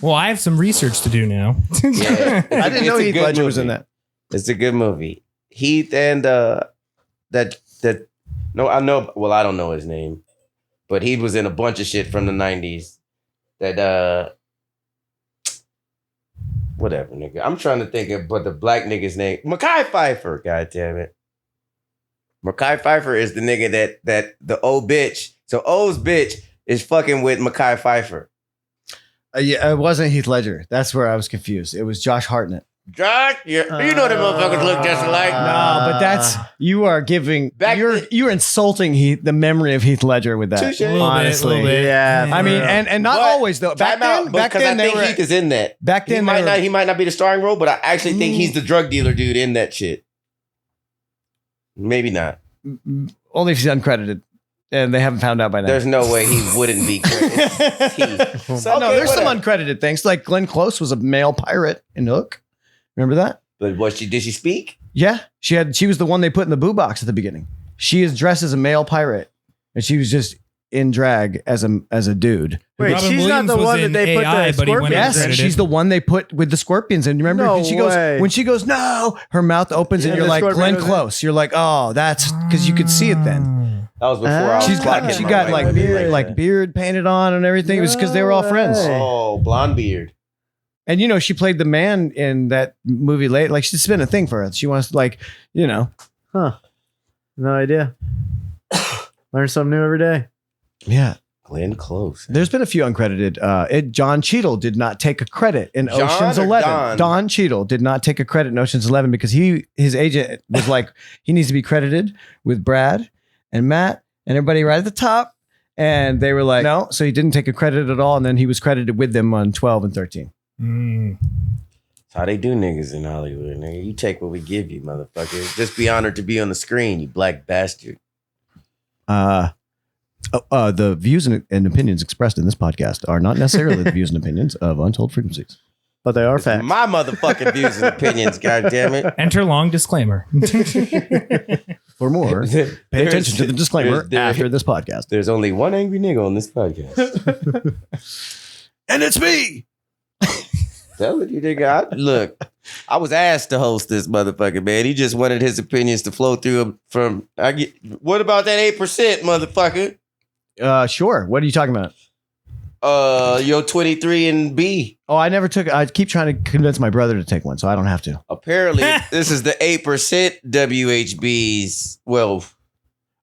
Well, I have some research to do now. Yeah. I didn't know It's a Heath good Ledger was in movie. that. It's a good movie. Heath and that no, I know. Well, I don't know his name, but he was in a bunch of shit from the 90s. That whatever, nigga. I'm trying to think of, but the black nigga's name, Mekhi Phifer. God damn it, Mekhi Phifer is the nigga that the old bitch. So O's bitch is fucking with Mekhi Phifer. Yeah, it wasn't Heath Ledger. That's where I was confused. It was Josh Hartnett. Josh, you know them motherfuckers look just alike. No, but that's you are giving Back you're insulting the memory of Heath Ledger with that. Touche. Honestly, Yeah. I mean, and not But always though. Back Time out, then, back because then I they think were. Heath is in that. Back then, He might not be the starring role, but I actually think he's the drug dealer dude in that shit. Maybe not. only if he's uncredited, and they haven't found out by now. There's no way he wouldn't be. Heath. So, no, there's some uncredited things. Like Glenn Close was a male pirate in Hook. Remember that? But did she speak? Yeah, she was the one they put in the boo box at the beginning. She is dressed as a male pirate, and she was just in drag as a dude. Wait, Robin she's not Williams the was one that in they put AI, the but he went scorpions Yes, in. uncredited. she's the one they put with the scorpions. And remember No when she way. goes, no, her mouth opens and Yeah, you're the like, scorpion Glenn goes in. Close. You're like, oh, that's because you could see it then. That was before I was She's got clocking she my got right like mind. beard, like beard painted on and everything. It was because they were all friends. way. Oh, blonde beard. And she played the man in that movie late. Like it's been a thing for her. She wants to Huh. No idea. Learn something new every day. Yeah. Glenn Close. There's been a few uncredited. John Cheadle did not take a credit in John Ocean's or 11. Don? Don Cheadle did not take a credit in Ocean's 11 because his agent was like, he needs to be credited with Brad and Matt and everybody right at the top. And they were like, no. So he didn't take a credit at all. And then he was credited with them on 12 and 13. Mm. That's how they do niggas in Hollywood, nigga. You take what we give you, motherfucker. Just be honored to be on the screen, you black bastard. The views and opinions expressed in this podcast are not necessarily the views and opinions of Untold Frequencies. But they are It's facts. my motherfucking views and opinions, goddammit. Enter long disclaimer. For more, pay attention to the disclaimer after this podcast. There's only one angry nigga on this podcast. And it's me. Tell it, you nigga. Look, I was asked to host this motherfucker, man. He just wanted his opinions to flow through him from. What about that 8%, motherfucker? Sure. What are you talking about? Yo, 23 and B. Oh, I never took. I keep trying to convince my brother to take one, so I don't have to. Apparently, this is the 8% WHBs. Well,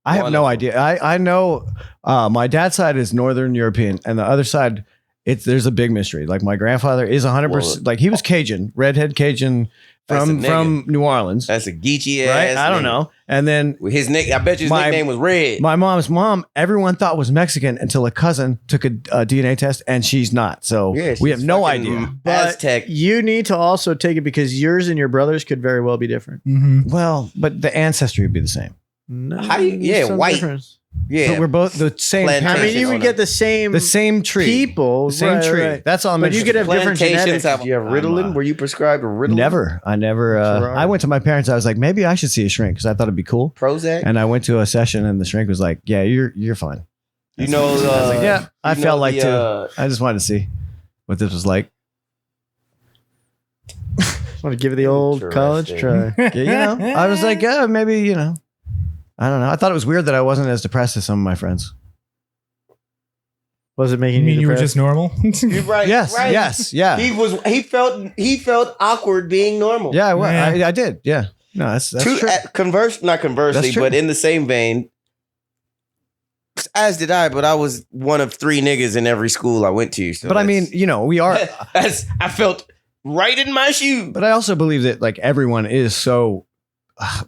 I have no idea. I know my dad's side is Northern European, and the other side, there's a big mystery. Like my grandfather is 100%. Like he was Cajun, redhead Cajun That's a from nigga. New Orleans, that's a geeky right? ass. I don't nigga. know. And then His nick. I bet you his My- nickname was Red. my mom's mom, everyone thought was Mexican until a cousin took a DNA test, and she's not. So Yeah, we she's have no fucking idea. But Aztec. you need to also take it because yours and your brothers could very well be different. Mhm. Well, but the ancestry would be the same. No, How you- there's yeah, some white. difference. Yeah, But we're both the same. Plantation. I mean, parents. you would get the same tree. people, The same right, tree. right. That's all I'm But you interested could have different plantations. genetics. Have you have Ritalin? Were you prescribed a Ritalin? Never. I never. Gerard. I went to my parents. I was like, maybe I should see a shrink because I thought it'd be cool. Prozac. And I went to a session, and the shrink was like, "Yeah, you're fine." You know, I was like, yeah, I you felt know like the, too. I just wanted to see what this was like. Just want to give it the old college try. Yeah, I was like, yeah, maybe I don't know. I thought it was weird that I wasn't as depressed as some of my friends. Was it You making mean you were depressed? just normal? You're right. Yes, right. yes, yeah. He felt awkward being normal. Yeah, Yeah. I did. Yeah. No, that's true. Not conversely, That's true. but in the same vein, as did I, but I was one of 3 niggas in every school I went to. So But I mean, we are. I felt right in my shoe. But I also believe that like everyone is so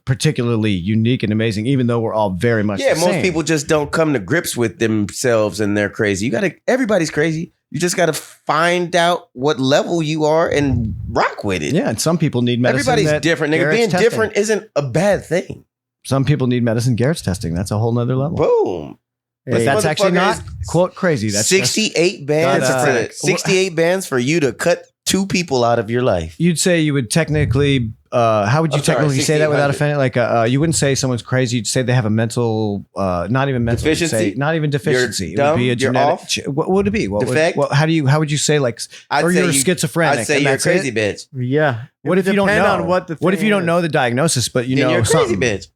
particularly unique and amazing, even though we're all very much the Most same. people just don't come to grips with themselves and they're crazy. Everybody's crazy. You just got to find out what level you are and rock with it. Yeah, and some people need medicine. Everybody's that different, nigga. Garrett's Being testing. different isn't a bad thing. Some people need medicine. Garrett's testing. That's a whole nother level. Boom. But Hey, that's actually not motherfucker quote crazy. That's 68 bands. Gotta- 68 bands for you to cut 2 people out of your life. You'd say you would technically. How would you I'm sorry, technically say that without 1600. offending? Like, you wouldn't say someone's crazy. You'd say they have a mental, not even mental you'd Deficiency? say- not even deficiency. You're It would be a dumb, you're genetic. off? What would it be? What Defect? How would you say like? I'd or say you're you- schizophrenic. I'd say and you're a that's crazy it? bitch. Yeah. What It if you don't depend know? on what the What if you thing don't is. know the diagnosis, but you Then know you're a crazy something, bitch.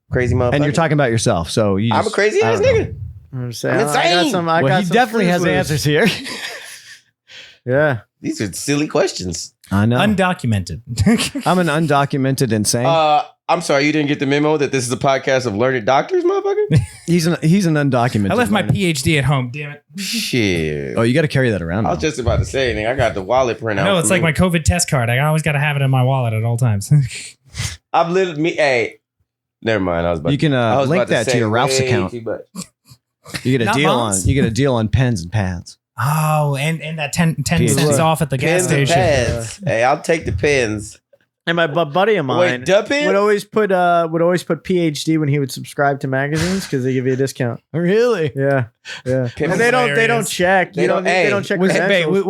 Crazy motherfucker. and you're talking about yourself? So you I'm a just- crazy I ass don't know. nigga. I'm saying, I'm I got insane. some. I Well, got he some definitely has screws answers loose. here. Yeah. These are silly questions. I know. Undocumented. I'm an undocumented insane. I'm sorry, you didn't get the memo that this is a podcast of learned doctors, motherfucker? he's an undocumented. I left my learner. PhD at home. Damn it. Shit. Oh, you got to carry that around. I was now. just about to say anything. I got the wallet printout. No, it's like my COVID test card. I always got to have it in my wallet at all times. I've literally hey. Never mind. I was about You can I was link about that to say your Ralph's way account. too much. You get a Not deal moms? on. You get a deal on pens and pads. Oh, and that 10 PhD. cents off at the gas Pens and station. pads. Hey, I'll take the pens. And my buddy of mine Wait, the pens? would always put PhD when he would subscribe to magazines because they give you a discount. Really? Yeah. Yeah. Pimp And they don't hilarious. check. They you don't- don't hey, they don't check Was credentials.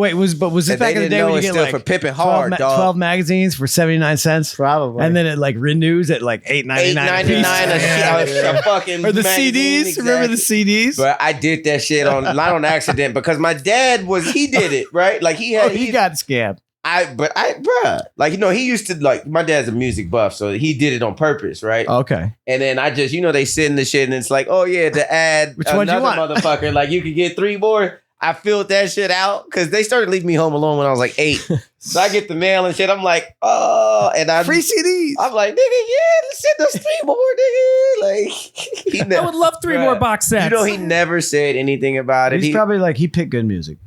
this And back they in the didn't day know when you it's get still like for pimping 12, hard, dog. 12 magazines for 79 cents? Probably. And then it like renews at like $8.99 $8.99 a fucking Or the magazine, CDs. Remember the exactly. CDs? But I did that shit not on accident because my dad he did it, right? Like he had He got scammed. bruh. Like, he used to my dad's a music buff, so he did it on purpose, right? Okay. And then I just, they send the shit and it's like, oh yeah, to add Which one do you another want? motherfucker, like you could get 3 more. I filled that shit out because they started leaving me home alone when I was like 8. So I get the mail and shit. I'm like, oh, and Free CDs. I'm like, nigga, yeah, send us 3 more, nigga. Like, he I would love 3 Bruh. more box sets. he never said anything about it. He's probably like, he picked good music.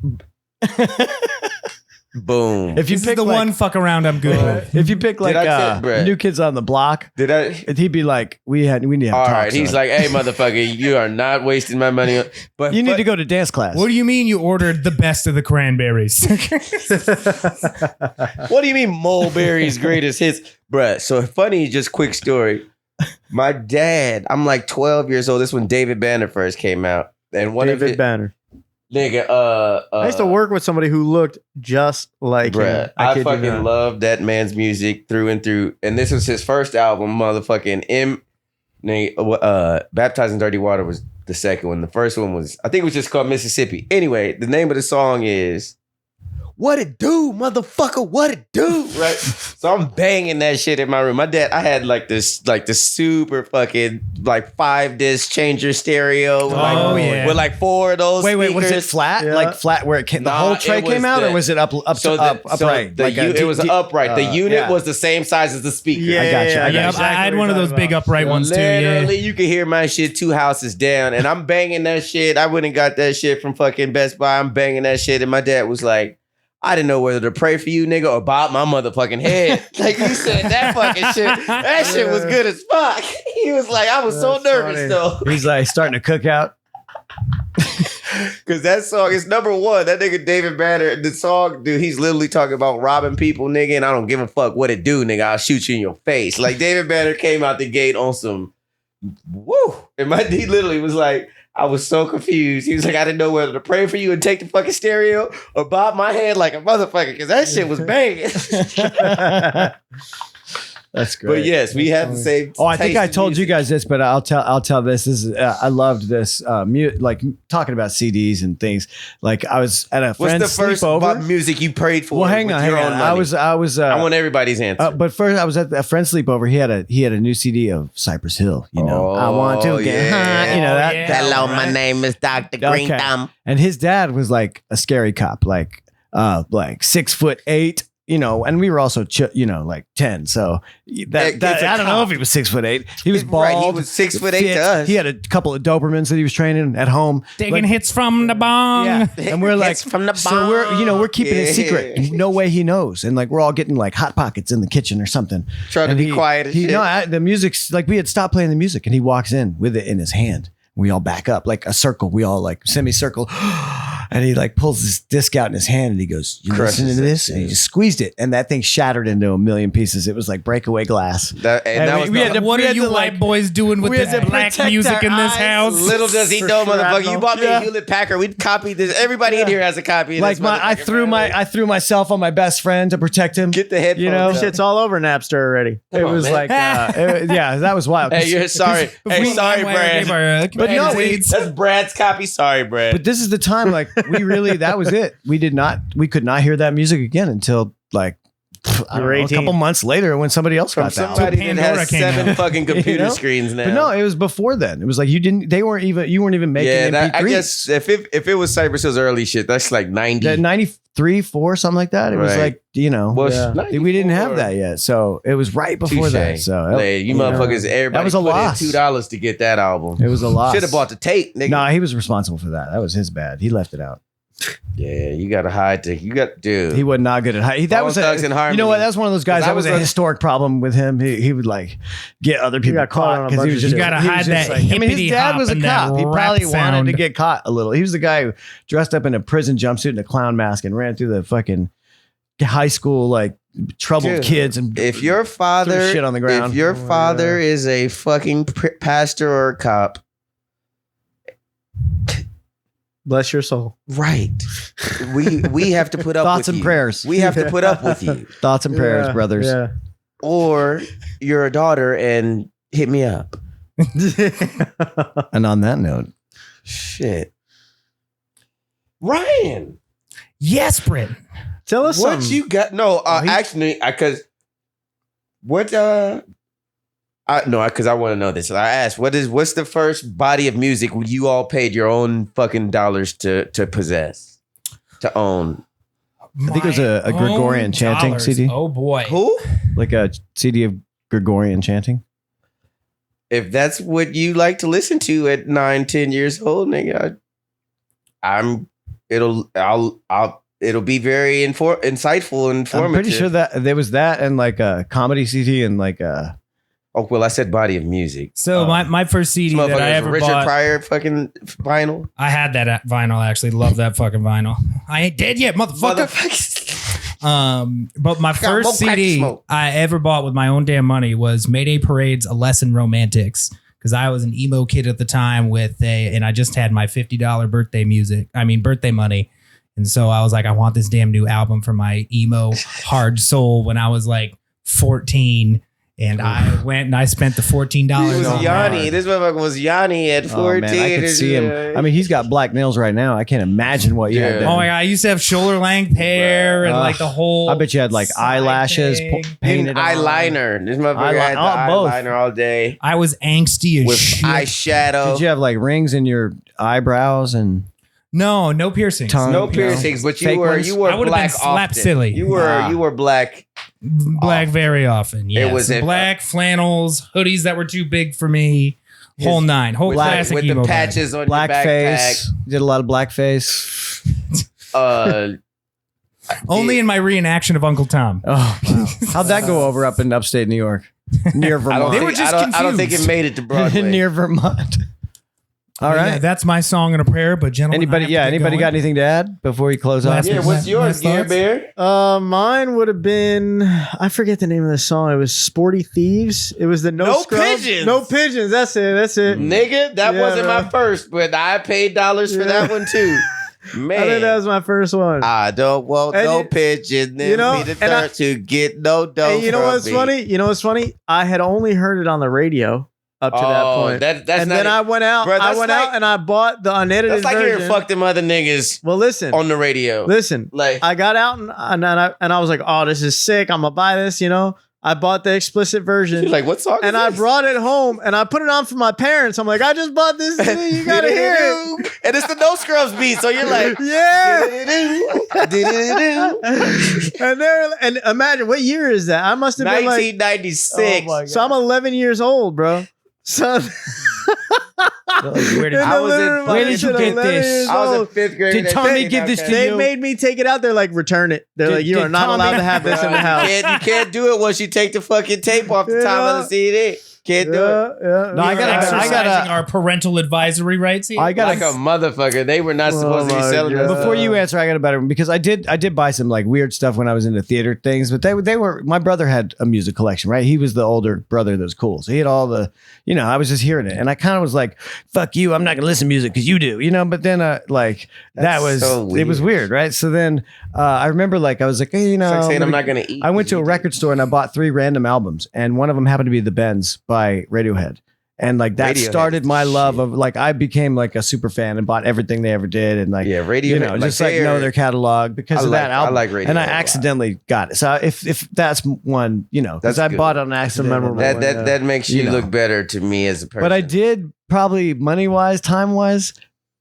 Boom. If you this is pick the like, one fuck around I'm good with. if you pick like I tell- bruh. New Kids on the Block, Did I? he'd be like, we need to have All talk, right. He's son. like, hey, motherfucker, you are not wasting my money. But you need to go to dance class. What do you mean you ordered the best of the cranberries? What do you mean Mulberry's greatest hits? Bruh, so funny, just quick story. My dad, I'm like 12 years old. This is when David Banner first came out. And one of David it, Banner. nigga, I used to work with somebody who looked just like bruh, him. I kid you fucking not. love that man's music through and through. And this was his first album, motherfucking Baptized in Dirty Water was the second one. The first one was, I think it was just called Mississippi. Anyway, the name of the song is What It Do, motherfucker, what it do, right? So I'm banging that shit in my room. My dad, I had like the super fucking like 5-disc changer stereo with, Oh, yeah. with like 4 of those Wait, was it speakers. flat? Yeah. Like flat where it came, the Nah, whole tray it was came out, or the- was it up upright? The Like a it was upright. The unit yeah. was the same size as the speaker. Yeah, I got you. yeah, I yeah, got exactly I had what one of you're those talking big about. upright ones too. Yeah. Literally, you could hear my shit 2 houses down, and I'm banging that shit. I went and got that shit from fucking Best Buy. I'm banging that shit, and my dad was like, I didn't know whether to pray for you, nigga, or bob my motherfucking head. Like, you said that fucking shit. That shit was good as fuck. He was like, I was so That's nervous, funny. though. He's like starting to cook out. Because that song is number 1. That nigga David Banner, the song, dude, he's literally talking about robbing people, nigga, and I don't give a fuck what it do, nigga. I'll shoot you in your face. Like, David Banner came out the gate on some, woo. And he literally was like, I was so confused. He was like, I didn't know whether to pray for you and take the fucking stereo or bob my head like a motherfucker, because that shit was banging. That's great. But yes, we have the same. Oh, I think taste I in told you music. guys this, but I'll tell this. This is I loved this. Like talking about CDs and things. Like I was at a What's friend's the first sleepover. music you prayed for? Well, hang with on. your own I money? was. I want everybody's answer. But first, I was at a friend's sleepover. He had a new CD of Cypress Hill. You know, I want to get high. You know that. yeah. that Hello, one, my right? name is Dr. Green Okay. Thumb. And his dad was like a scary cop, like 6'8", you know, and we were also, like 10. So that It's a I don't know cop. if he was 6'8". He was bald. Right, he was 6'8" to fit. us. He had a couple of Dobermans that he was training at home. Taking Like, hits from the bong. yeah, and we're like, Hits from the so we're keeping it Yeah. secret. No way he knows, and like we're all getting like hot pockets in the kitchen or something. Trying to And be quiet as shit. No, the music's like we had stopped playing the music, and he walks in with it in his hand. We all back up like a circle. We all like semicircle. And he like pulls this disc out in his hand and he goes, "You Crushes listening to it, this?" And he yeah. just squeezed it. And that thing shattered into a million pieces. It was like breakaway glass. That was we the- had to- What we are had you to, white like- boys doing with we had this to black protect music our in this eyes. house? Little does he For know, sure, motherfucker. Admiral. You bought me Yeah. a Hewlett Packard. We copied this. Everybody in here has a copy of Like this. I threw myself on my best friend to protect him. Get the headphones. You know, up. Shit's all over Napster already. It on, was man. like, yeah, that was wild. Hey, you're sorry. Hey, sorry, Brad. But no, That's Brad's copy. Sorry, Brad. But this is the time, like that was it. We could not hear that music again until like I don't were know, a 18. couple months later when somebody else From got that. somebody that Pandora has came 7 out. fucking computer You know? screens now. But no, it was before then. It was like you weren't even making yeah, that, I MP3s. guess if it was Cypress Hill's early shit, that's like 90. That 93, 4, something like that. It was Right. like, Well, Yeah. we didn't have that yet. So it was right before that. So Hey, you motherfuckers, everybody That was a put loss. in $2 to get that album. it was a loss. Should have bought the tape, nigga. No, he was responsible for that. That was his bad. He left it out. Yeah, you gotta hide dude. He was not good at hiding. That Bone was Thugs and Harmony. you know what? That's one of those guys. 'Cause I That was was a a- historic problem with him. He would like get other people got caught on a because bunch he was of just shit. You gotta he was hide just that I mean, his hippity dad hop was a and that cop. He rap probably wanted sound. to get caught a little. He was the guy who dressed up in a prison jumpsuit and a clown mask and ran through the fucking high school like troubled Dude, kids and if your father threw shit on the ground. if your Oh, father is a fucking pastor or a cop, Bless your soul. right? We have to put up thoughts with and you. prayers, We have to put up with you, thoughts and prayers, Yeah, brothers. Yeah. or you're a daughter and hit me up. And on that note, Shit, Ryan. Yes, Britton. Tell us What something. you got? No, Oh, actually, because what? Because I want to know this. I asked, what's the first body of music you all paid your own fucking dollars to possess, to own? I think it was a My Gregorian own chanting dollars. CD. Oh boy. Who? like a CD of Gregorian chanting. If that's what you like to listen to at 9-10 years old, nigga, it'll be very insightful and informative. I'm pretty sure that there was that and like a comedy CD and like a Oh well, I said body of music. So my first CD This that I motherfucker's ever Richard bought, Pryor fucking vinyl. I had that at vinyl. Actually, love that fucking vinyl. I ain't dead yet, motherfucker. But my more first crack CD smoke. I ever bought with my own damn money was Mayday Parade's "A Lesson Romantics" because I was an emo kid at the time and I just had my $50 birthday money. And so I was like, I want this damn new album for my emo hard soul when I was like 14. And I went and I spent the $14 He was on Yanni. that. This motherfucker was Yanni at 14. Oh, man, I could see him. I mean, he's got black nails right now. I can't imagine what you had. Yeah. Then. Oh my God, I used to have shoulder length hair and like the whole. I bet you had like side eyelashes thing. painted on. eyeliner. This motherfucker had the both. eyeliner all day I was angsty as with shit. eyeshadow. Did you have like rings in your eyebrows and No piercings. Tongue. No you know, piercings, but fake you were ones? black I would've been slap often. silly. You were black. Black very often. Yes. was it- black flannels, hoodies that were too big for me. Whole nine. Whole with classic with emo the bag. patches on black your backpack. face? Did a lot of black face. Only in my reenaction of Uncle Tom. Oh, wow. How'd that go over up in upstate New York, near I don't, Vermont? They were think, just I don't think it confused. made it to Broadway. near Vermont. All But right. yeah, that's my song and a prayer. But gentlemen, Anybody? I have to Yeah. get Anybody going. got anything to add before we close off? Last Yeah, what's yours, Last Gear thoughts? Bear? Mine would have been, I forget the name of the song. It was Sporty Thieves. It was the No Scrubs. Pigeons. No Pigeons. That's it. Nigga, that Yeah, wasn't bro. my first, but I paid dollars for that one too. Man, I think that was my first one. I don't want And no you- pigeon. you know, Me the and I- dirt to get no dough. And you know from what's me. funny? You know what's funny? I had only heard it on the radio up to that point. That's and not then it. I went out. Bro, I that's went like- out and I bought the unedited That's like version. hearing fuck them other niggas Well, listen, on the radio. listen. Like, I got out and I was like, oh, this is sick. I'm gonna buy this. You know, I bought the explicit version. you're like, what song? and is I this? brought it home and I put it on for my parents. I'm like, I just bought this. You gotta hear it. And it's the No Scrubs beat, so you're like, Yeah. "Do-do-do-do." and imagine what year is that? I must have been like, 1996. oh my God. So I'm 11 years old, bro. So Where did, I was in- where did you get this? I was in 5th grade. Did at Tommy that give this time. to They you? made me take it out. They're like, return it. They're Did- like, you did are not Tommy- allowed to have this in the house. You can't do it once you take the fucking tape off the You top know? of the CD. Can't do it. Yeah. No, I gotta- exercising our parental advisory rights here. I got Like a motherfucker. They were not supposed to be my selling God. us. Before you answer, I got a better one because I did buy some like weird stuff when I was into theater things, but they were my brother had a music collection, right? He was the older brother that was cool. So he had all the, I was just hearing it. And I kind of was like, fuck you, I'm not gonna listen to music because you do, but then like that That's was so it was weird, right? So then I remember like I was like, hey, It's like saying I'm not gonna eat. I went to a record store and I bought 3 random albums, and one of them happened to be The Bends by Radiohead. And like that Radiohead started is my love shit. of like I became like a super fan and bought everything they ever did, and like Yeah, radio. just like know their catalog because of that album. I like radio. And I accidentally got it. So if that's one, because That's I good. bought it on accident. memorable and, one. That makes you You know. look better to me as a person. but I did probably money wise, time wise,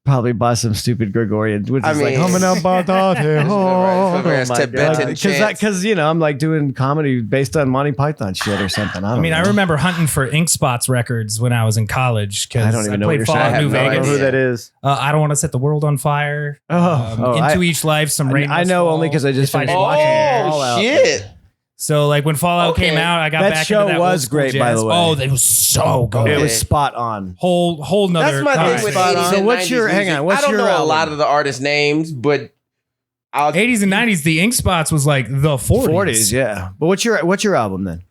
probably buy some stupid Gregorian, which I is like mean- Hominem Batate. Tibetan Because I'm like doing comedy based on Monty Python shit or something. I I don't mean, know. I remember hunting for Ink Spots records when I was in college because I don't even know what played you're Fallout saying. New I have no I don't know Vegas. who that is. I don't want to set the world on fire. Into I- Each Life, some rain. I Must know Fall, only 'cause I just If finished Didn't watching Care. it. Fallout. Oh shit! So like when Fallout Okay. came out, I got That back show into that was old school great, by jazz. the way. Oh, it was so good. It Okay. was spot on. Whole nother. That's my thing with 80s So and what's 90s your- hang music. on, what's I don't your know a album? lot of the artist names, but I'll 80s and 90s. The Ink Spots was like the 40s. 40s, yeah. But what's your album then?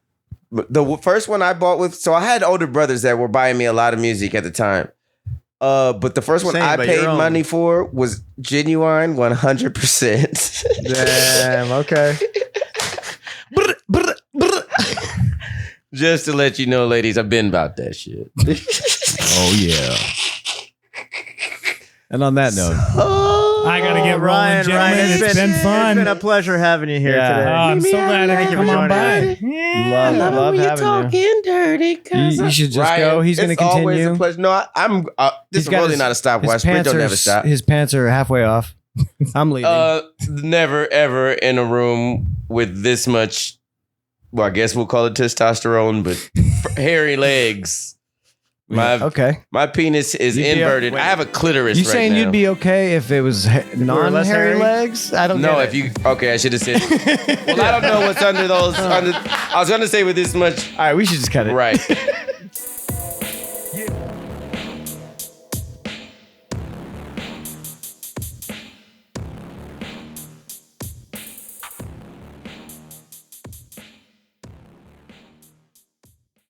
The first one I bought with, so I had older brothers that were buying me a lot of music at the time. But the first one Same, I but paid your own. money for was Genuine 100%. Damn. Okay. Just to let you know, ladies, I've been about that shit. Oh yeah. And on that note, I gotta get rolling, Ryan, gentlemen. Ryan, It's been fun. It's been a pleasure having you here Yeah. today. I'm so glad I Thank could you for come on joining by. us. love having you. dirty. You should just Ryan, go. He's going to it's always continue. a pleasure. No, I'm. This He's is got really his- not a stopwatch. His Sprint pants, don't never stop. his pants are halfway off. I'm leaving. Never ever in a room with this much. Well, I guess we'll call it testosterone, but hairy legs. Okay. My penis is You'd be inverted. wait. I have a clitoris. You right saying now. you'd be okay if it was were non less hairy hairy? legs? I don't No, get if it. you okay, I should have said. Well, I don't know what's under those. I was gonna say with this much, All right, we should just cut it. right?